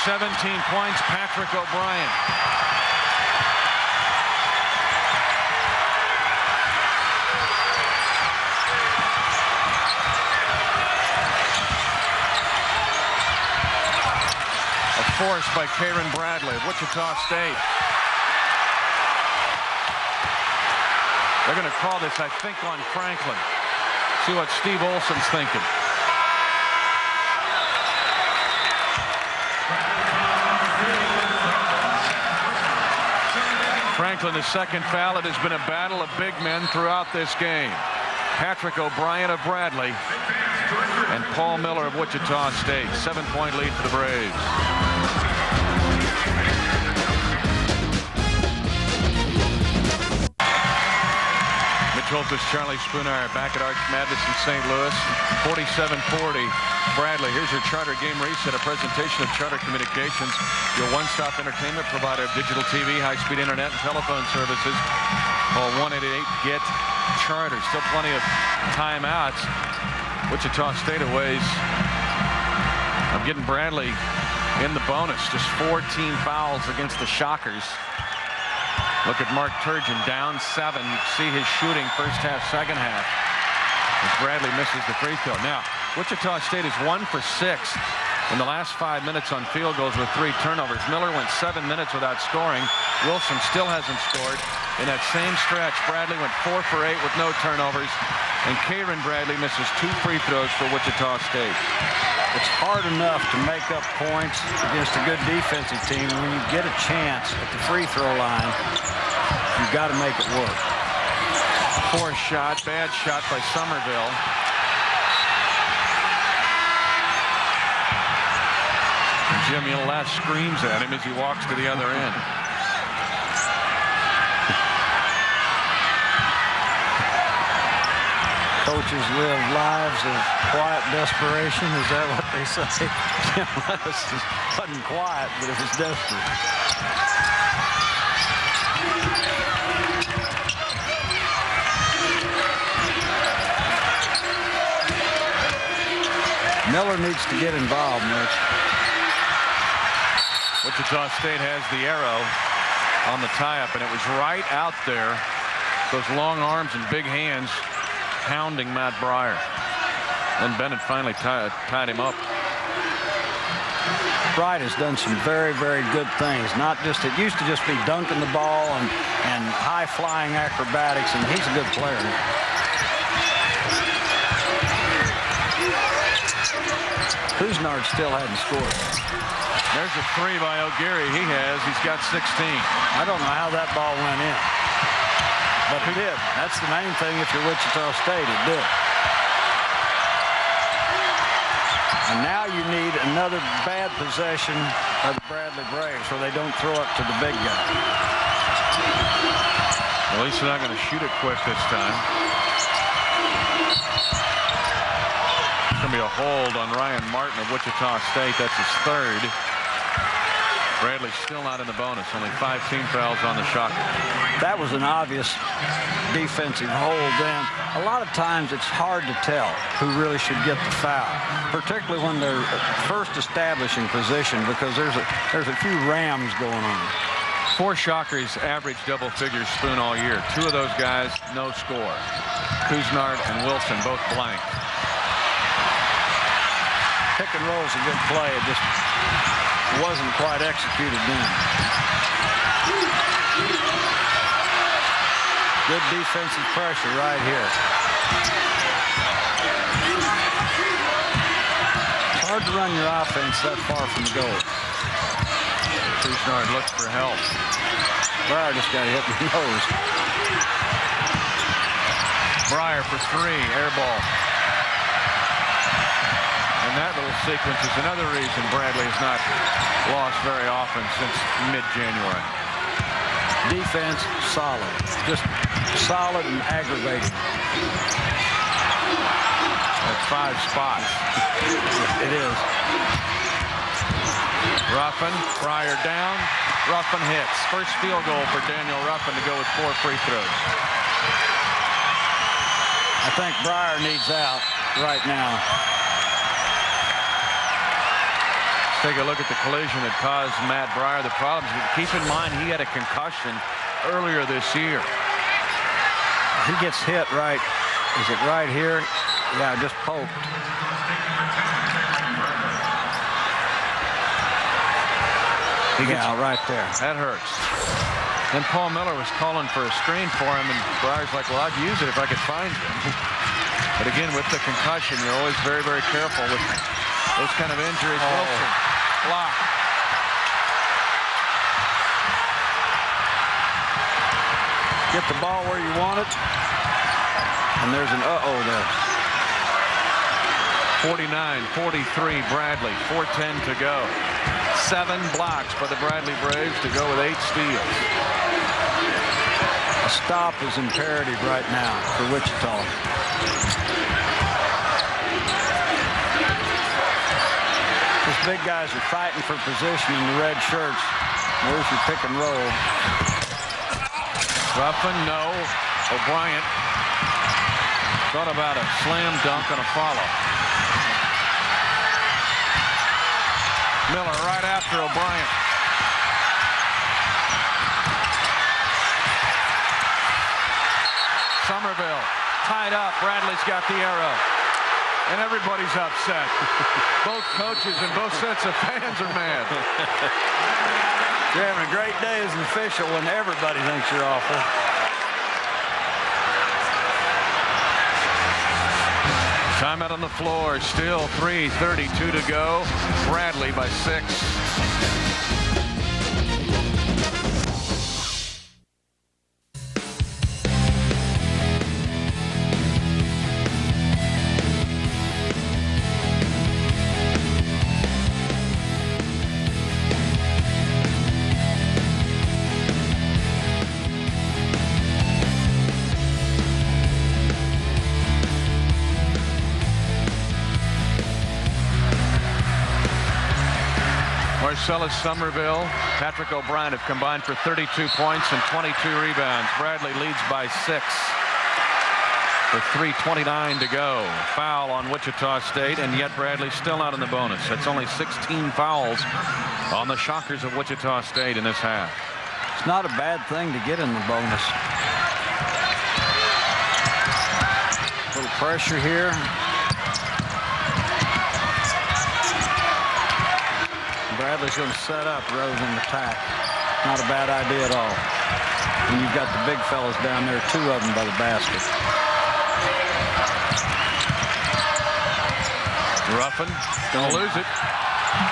17 points, Patrick O'Brien. Forced by Karen Bradley of Wichita State. They're going to call this, I think, on Franklin. See what Steve Olson's thinking. Franklin, his second foul. It has been a battle of big men throughout this game. Patrick O'Brien of Bradley and Paul Miller of Wichita State. 7-point lead for the Braves. Mitch Holthus, Charlie Spooner back at Arch Madness in St. Louis. 47-40. Bradley, here's your Charter Game Reset, a presentation of Charter Communications, your one-stop entertainment provider of digital TV, high-speed internet, and telephone services. Call 1-888-GET-CHARTER. Still plenty of timeouts. Wichita State aways. I'm getting Bradley in the bonus. Just 14 fouls against the Shockers. Look at Mark Turgeon down 7. You can see his shooting first half, second half, as Bradley misses the free throw. Now, Wichita State is 1 for 6 in the last 5 minutes on field goals with 3 turnovers. Miller went 7 minutes without scoring. Wilson still hasn't scored. In that same stretch, Bradley went 4 for 8 with no turnovers. And Karen Bradley misses 2 free throws for Wichita State. It's hard enough to make up points against a good defensive team. When you get a chance at the free throw line, you've got to make it work. Poor shot, bad shot by Somerville. Jimmy Lass screams at him as he walks to the other end. Coaches live lives of quiet desperation. Is that what they say? Jim Lass wasn't quiet, but it was desperate. Miller needs to get involved, Mitch. Wichita State has the arrow on the tie-up, and it was right out there. Those long arms and big hands pounding Matt Breyer. And Bennett finally tied him up. Wright has done some very, very good things. Not just, it used to just be dunking the ball and high-flying acrobatics, and he's a good player. Couisnard still hadn't scored. There's a 3 by O'Geary. He's got 16. I don't know how that ball went in, but it did. That's the main thing if you're Wichita State, it did. And now you need another bad possession of the Bradley Braves where they don't throw it to the big guy. Well, at least they're not going to shoot it quick this time. It's going to be a hold on Ryan Martin of Wichita State. That's his 3rd. Bradley's still not in the bonus. Only 5 team fouls on the Shockers. That was an obvious defensive hold then. A lot of times it's hard to tell who really should get the foul, particularly when they're first establishing position, because there's a few rams going on. 4 Shockers average double figures Spoon all year. 2 of those guys, no score. Couisnard and Wilson both blank. Pick and roll's a good play. It just wasn't quite executed then. Good defensive pressure right here. It's hard to run your offense that far from the goal. Couisnard looked for help. Breyer just got hit in the nose. Breyer for 3, air ball. And that little sequence is another reason Bradley has not lost very often since mid-January. Defense, solid. Just solid and aggravating. That's 5 spots. It is. Ruffin, Breyer down. Ruffin hits. First field goal for Daniel Ruffin to go with 4 free throws. I think Breyer needs out right now. Take a look at the collision that caused Matt Breyer the problems. Keep in mind he had a concussion earlier this year. He gets hit right. Is it right here? Yeah, just poked. Yeah, right there. That hurts. Then Paul Miller was calling for a screen for him, and Breyer's like, well, I'd use it if I could find you. But again, with the concussion, you're always very, very careful with those kind of injuries. Wilson, block. Get the ball where you want it. And there's an uh-oh there. 49-43 Bradley, 4:10 to go. 7 blocks by the Bradley Braves to go with 8 steals. A stop is imperative right now for Wichita. These big guys are fighting for position in the red shirts. There's your pick and roll. Ruffin, no. O'Brien thought about a slam dunk and a follow. Miller right after O'Brien. Somerville tied up. Bradley's got the arrow. And everybody's upset. Both coaches and both sets of fans are mad. You're having a great day as an official when everybody thinks you're awful. Timeout on the floor. Still 3:32 to go. Bradley by 6. Marcellus Somerville, Patrick O'Brien have combined for 32 points and 22 rebounds. Bradley leads by 6 with 3:29 to go. Foul on Wichita State, and yet Bradley still not in the bonus. That's only 16 fouls on the Shockers of Wichita State in this half. It's not a bad thing to get in the bonus. A little pressure here. Bradley's going to set up rather than attack. Not a bad idea at all. And you've got the big fellas down there, 2 of them by the basket. Ruffin, don't lose it.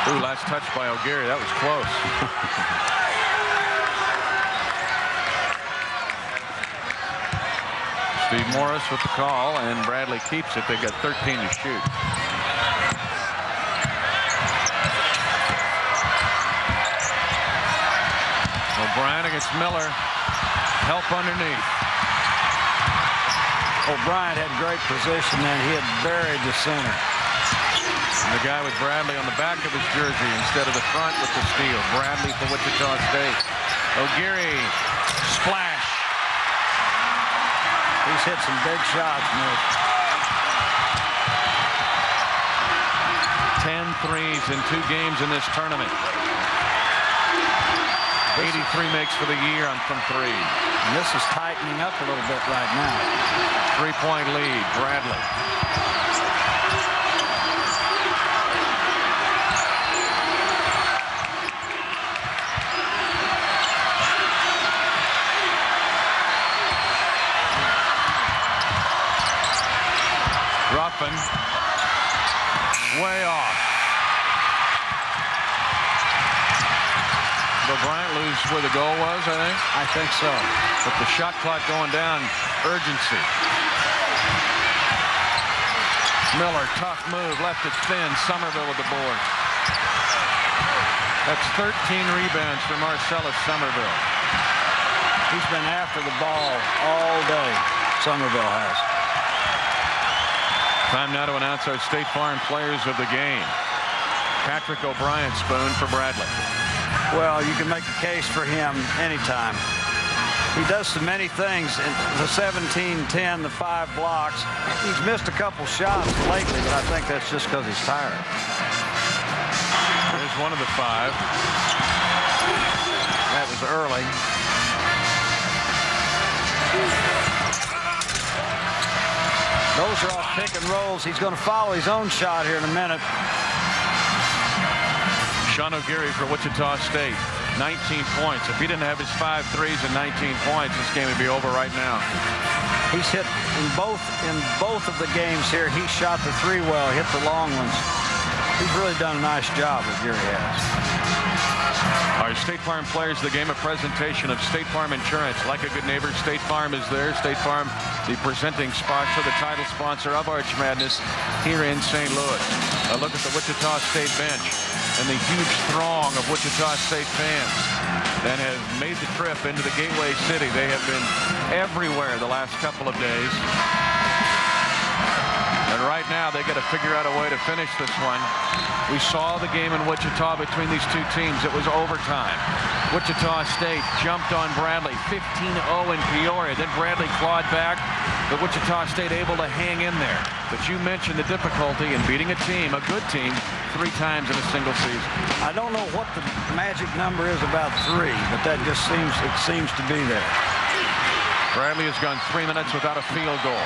Ooh, last touch by O'Geary. That was close. Steve Morris with the call, and Bradley keeps it. They've got 13 to shoot. O'Brien against Miller. Help underneath. O'Brien had great position then. He had buried the center. And the guy with Bradley on the back of his jersey instead of the front with the steal. Bradley for Wichita State. O'Geary. Splash. He's hit some big shots, Nick. 10 threes in 2 games in this tournament. 83 makes for the year from 3. And this is tightening up a little bit right now. 3-point lead, Bradley. Ruffin. Way off. lose where the goal was, I think. I think so. But the shot clock going down, urgency. Miller, tough move, left it thin. Somerville with the board. That's 13 rebounds for Marcellus Somerville. He's been after the ball all day, Somerville has. Time now to announce our State Farm players of the game. Patrick O'Brien spoon for Bradley. Well, you can make a case for him anytime. He does so many things. The 17-10, the 5 blocks. He's missed a couple shots lately, but I think that's just because he's tired. There's one of the 5. That was early. Those are off pick and rolls. He's going to follow his own shot here in a minute. Sean O'Geary for Wichita State. 19 points. If he didn't have his 5 threes and 19 points, this game would be over right now. He's hit in both of the games here. He shot the 3 well, hit the long ones. He's really done a nice job, O'Geary has. Our State Farm players, the game, a presentation of State Farm Insurance. Like a good neighbor, State Farm is there. State Farm, the presenting sponsor, the title sponsor of Arch Madness here in St. Louis. A look at the Wichita State bench and the huge throng of Wichita State fans that have made the trip into the Gateway City. They have been everywhere the last couple of days. And right now, they got to figure out a way to finish this one. We saw the game in Wichita between these two teams. It was overtime. Wichita State jumped on Bradley, 15-0 in Peoria. Then Bradley clawed back, but Wichita State able to hang in there. But you mentioned the difficulty in beating a team, a good team, 3 times in a single season. I don't know what the magic number is about 3, but that just seems to be there. Bradley has gone 3 minutes without a field goal.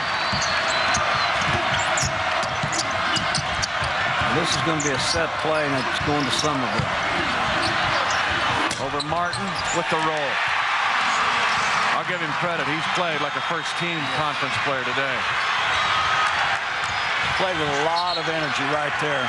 This is going to be a set play, and it's going to Somerville. Over Martin with the roll. I'll give him credit. He's played like a first-team conference player today. Played with a lot of energy right there.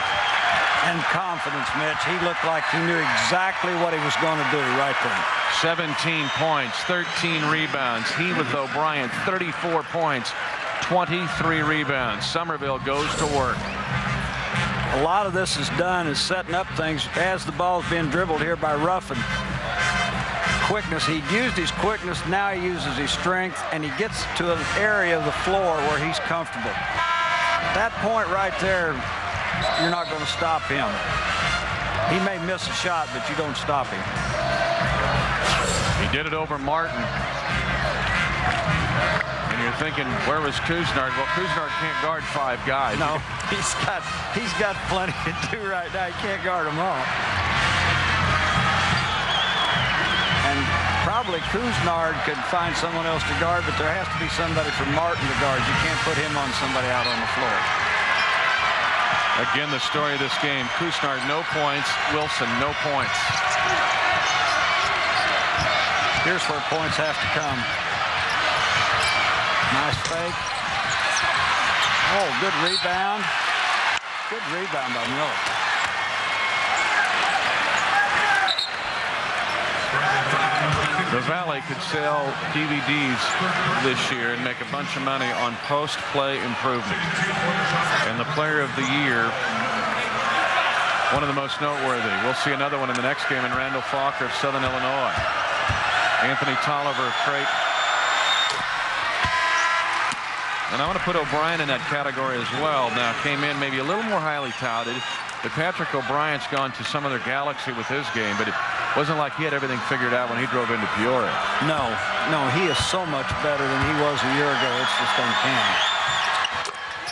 And confidence, Mitch. He looked like he knew exactly what he was going to do right there. 17 points, 13 rebounds. He with O'Brien, 34 points, 23 rebounds. Somerville goes to work. A lot of this is done is setting up things as the ball's being dribbled here by Ruffin. Quickness. He used his quickness. Now he uses his strength, and he gets to an area of the floor where he's comfortable. That point right there, you're not going to stop him. He may miss a shot, but you don't stop him. He did it over Martin. And you're thinking, where was Couisnard? Well, Couisnard can't guard 5 guys. No, he's got plenty to do right now. He can't guard them all. And probably Couisnard could find someone else to guard, but there has to be somebody for Martin to guard. You can't put him on somebody out on the floor. Again, the story of this game. Couisnard, no points. Wilson, no points. Here's where points have to come. Nice fake. Oh, good rebound. Good rebound by Miller. The Valley could sell DVDs this year and make a bunch of money on post-play improvement. And the player of the year, one of the most noteworthy. We'll see another one in the next game in Randall Faulker of Southern Illinois. Anthony Tolliver of Creighton. And I want to put O'Brien in that category as well. Now, came in maybe a little more highly touted, but Patrick O'Brien's gone to some other galaxy with his game, but it wasn't like he had everything figured out when he drove into Peoria. No, he is so much better than he was a year ago. It's just uncanny.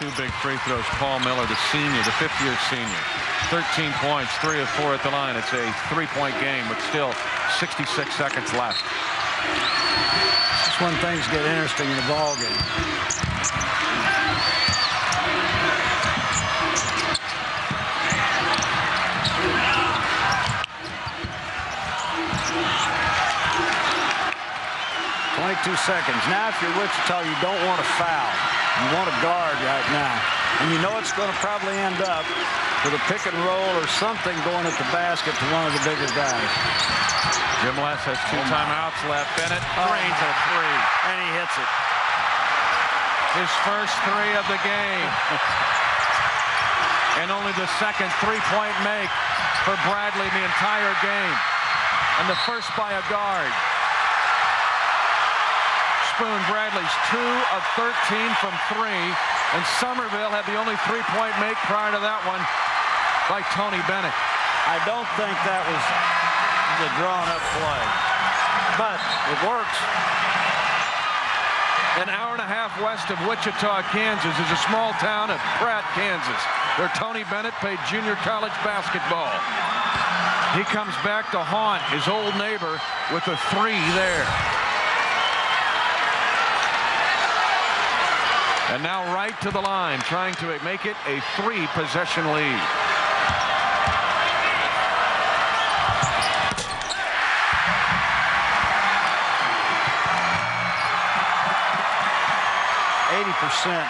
2 big free throws. Paul Miller, the senior, the 5th-year senior. 13 points, 3 of 4 at the line. It's a 3-point game, but still 66 seconds left. Just when things get interesting in the ball game. seconds. Now, if you're Wichita, you don't want to foul. You want to guard right now. And you know it's going to probably end up with a pick and roll or something going at the basket to one of the bigger guys. Jim Les has 2 timeouts left. Bennett drains a 3. And he hits it. His first 3 of the game. And only the second 3-point make for Bradley in the entire game. And the first by a guard. Spoon Bradley's 2 of 13 from 3. And Somerville had the only 3-point make prior to that one by Tony Bennett. I don't think that was the drawn-up play, but it works. An hour and a half west of Wichita, Kansas is a small town of Pratt, Kansas, where Tony Bennett played junior college basketball. He comes back to haunt his old neighbor with a 3 there. And now right to the line, trying to make it a 3-possession lead.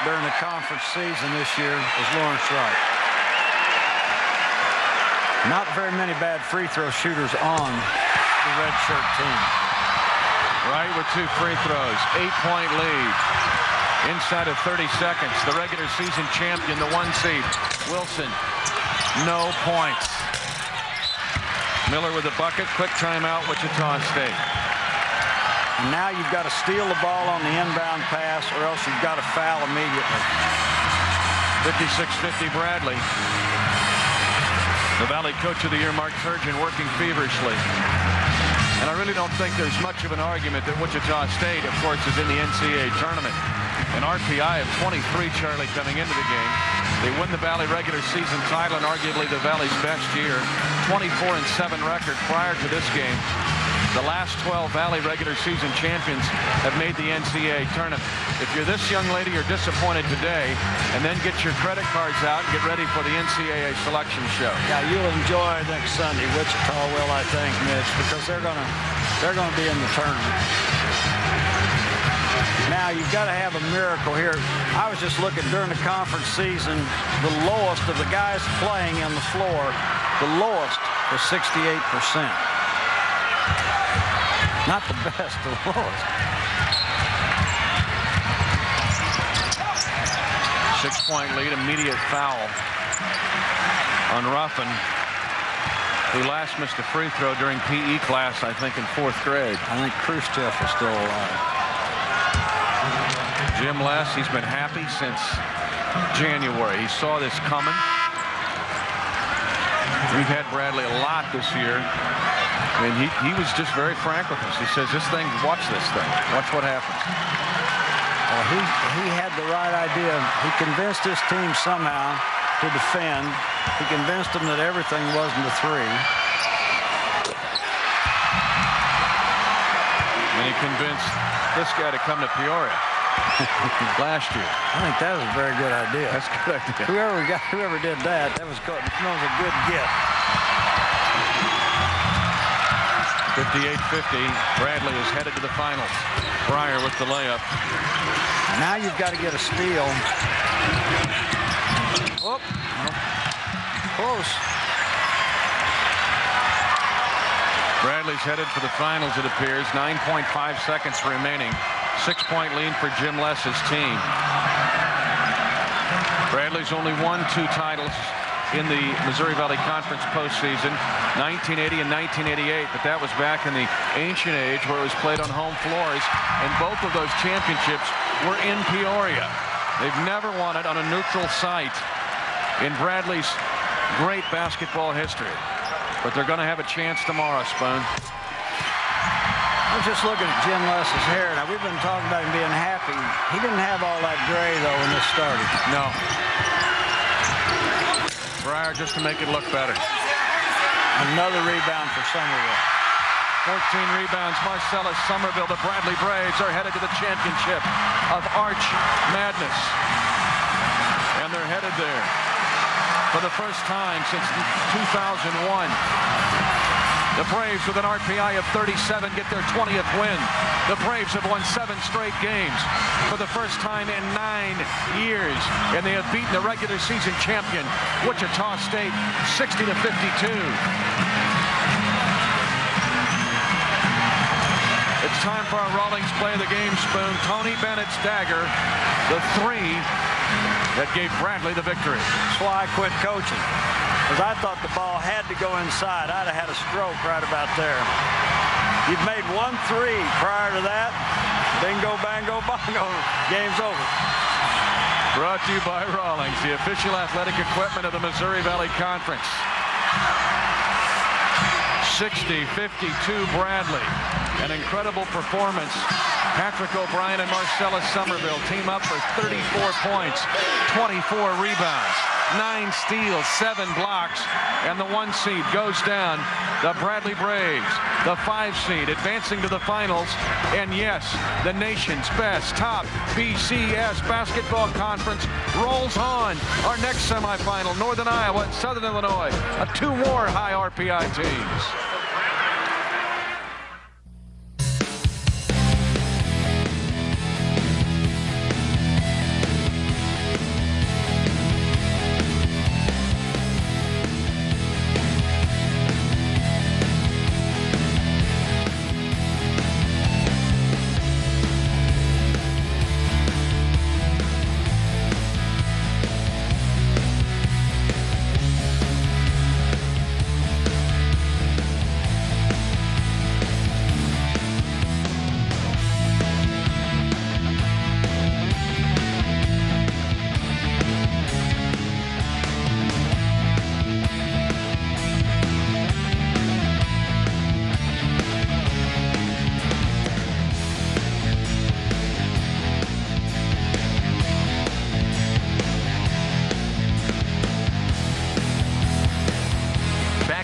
During the conference season this year was Lawrence Wright. Not very many bad free throw shooters on the redshirt team. Wright with 2 free throws, 8-point lead. Inside of 30 seconds, the regular season champion, the 1 seed, Wilson, no points. Miller with a bucket, quick timeout, Wichita State. And now you've got to steal the ball on the inbound pass or else you've got to foul immediately. 56-50 Bradley. The Valley Coach of the Year, Mark Turgeon, working feverishly. And I really don't think there's much of an argument that Wichita State, of course, is in the NCAA tournament. An RPI of 23, Charlie, coming into the game. They win the Valley regular season title and arguably the Valley's best year. 24-7 record prior to this game. The last 12 Valley regular season champions have made the NCAA tournament. If you're this young lady, you're disappointed today, and then get your credit cards out and get ready for the NCAA selection show. Yeah, you'll enjoy next Sunday. Wichita will, I think, Mitch, because they're gonna be in the tournament. Now you've got to have a miracle here. I was just looking during the conference season, the lowest of the guys playing on the floor, the lowest was 68%. Not the best, the lowest. 6-point lead, immediate foul on Ruffin, who last missed a free throw during PE class, I think, in 4th grade. I think Khrushchev is still alive. Jim Les, he's been happy since January. He saw this coming. We've had Bradley a lot this year. And he was just very frank with us. He says, watch this thing. Watch what happens. Well, he had the right idea. He convinced his team somehow to defend. He convinced them that everything wasn't a 3. And he convinced this guy to come to Peoria last year. I think that was a very good idea. That's a good idea. Whoever did that was good. That was a good gift. 58-50. Bradley is headed to the finals. Breyer with the layup. Now you've got to get a steal. Oh, close. Bradley's headed for the finals, it appears. 9.5 seconds remaining. 6-point lead for Jim Les's team. Bradley's only won 2 titles in the Missouri Valley Conference postseason, 1980 and 1988, but that was back in the ancient age where it was played on home floors, and both of those championships were in Peoria. They've never won it on a neutral site in Bradley's great basketball history, but they're going to have a chance tomorrow, Spoon. I was just looking at Jim Les's hair. Now, we've been talking about him being happy. He didn't have all that gray, though, when this started. No. Breyer just to make it look better. Another rebound for Somerville. 14 rebounds. Marcellus Somerville. The Bradley Braves are headed to the championship of Arch Madness. And they're headed there for the first time since 2001. The Braves with an RPI of 37 get their 20th win. The Braves have won 7 straight games for the first time in 9 years, and they have beaten the regular season champion, Wichita State, 60-52. It's time for our Rawlings play of the game spoon. Tony Bennett's dagger, the 3 that gave Bradley the victory. That's why I quit coaching, because I thought the ball had to go inside. I'd have had a stroke right about there. You've made 1 3 prior to that. Bingo, bango, bongo. Game's over. Brought to you by Rawlings, the official athletic equipment of the Missouri Valley Conference. 60-52 Bradley. An incredible performance. Patrick O'Brien and Marcellus Somerville team up for 34 points, 24 rebounds, 9 steals, 7 blocks, and the 1 seed goes down. The Bradley Braves, the 5 seed, advancing to the finals, and yes, the nation's best top BCS basketball conference rolls on. Our next semifinal, Northern Iowa and Southern Illinois, 2 more high RPI teams.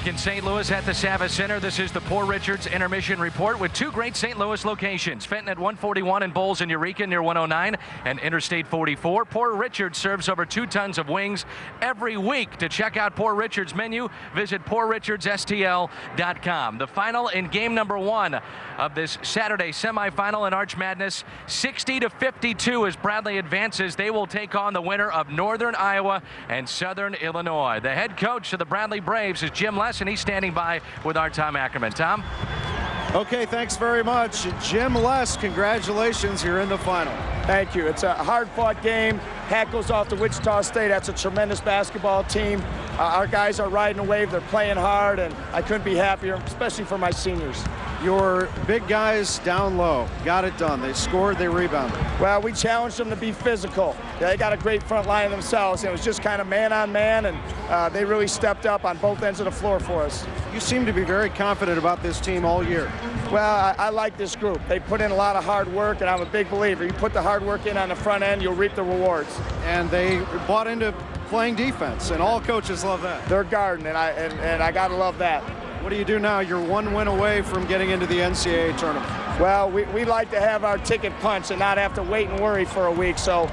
In St. Louis at the Savas Center, this is the Poor Richards Intermission Report with 2 great St. Louis locations. Fenton at 141 and Bowles in Eureka near 109 and Interstate 44. Poor Richards serves over 2 tons of wings every week. To check out Poor Richards' menu, visit poorrichardsstl.com. The final in game number 1 of this Saturday semifinal in Arch Madness, 60-52 as Bradley advances. They will take on the winner of Northern Iowa and Southern Illinois. The head coach of the Bradley Braves is Jim Les, and he's standing by with our Tom Ackerman. Tom? Okay, thanks very much. Jim Les, congratulations, you're in the final. Thank you. It's a hard-fought game. Hat goes off to Wichita State. That's a tremendous basketball team. Our guys are riding a wave. They're playing hard, and I couldn't be happier, especially for my seniors. Your big guys down low got it done. They scored, they rebounded. Well, we challenged them to be physical. They got a great front line themselves. It was just kind of man-on-man, and they really stepped up on both ends of the floor for us. You seem to be very confident about this team all year. Well, I like this group. They put in a lot of hard work, and I'm a big believer. You put the hard work in on the front end, you'll reap the rewards. And they bought into playing defense, and all coaches love that. They're guarding, and I got to love that. What do you do now? You're 1 win away from getting into the NCAA tournament. Well, we like to have our ticket punched and not have to wait and worry for a week, so we'll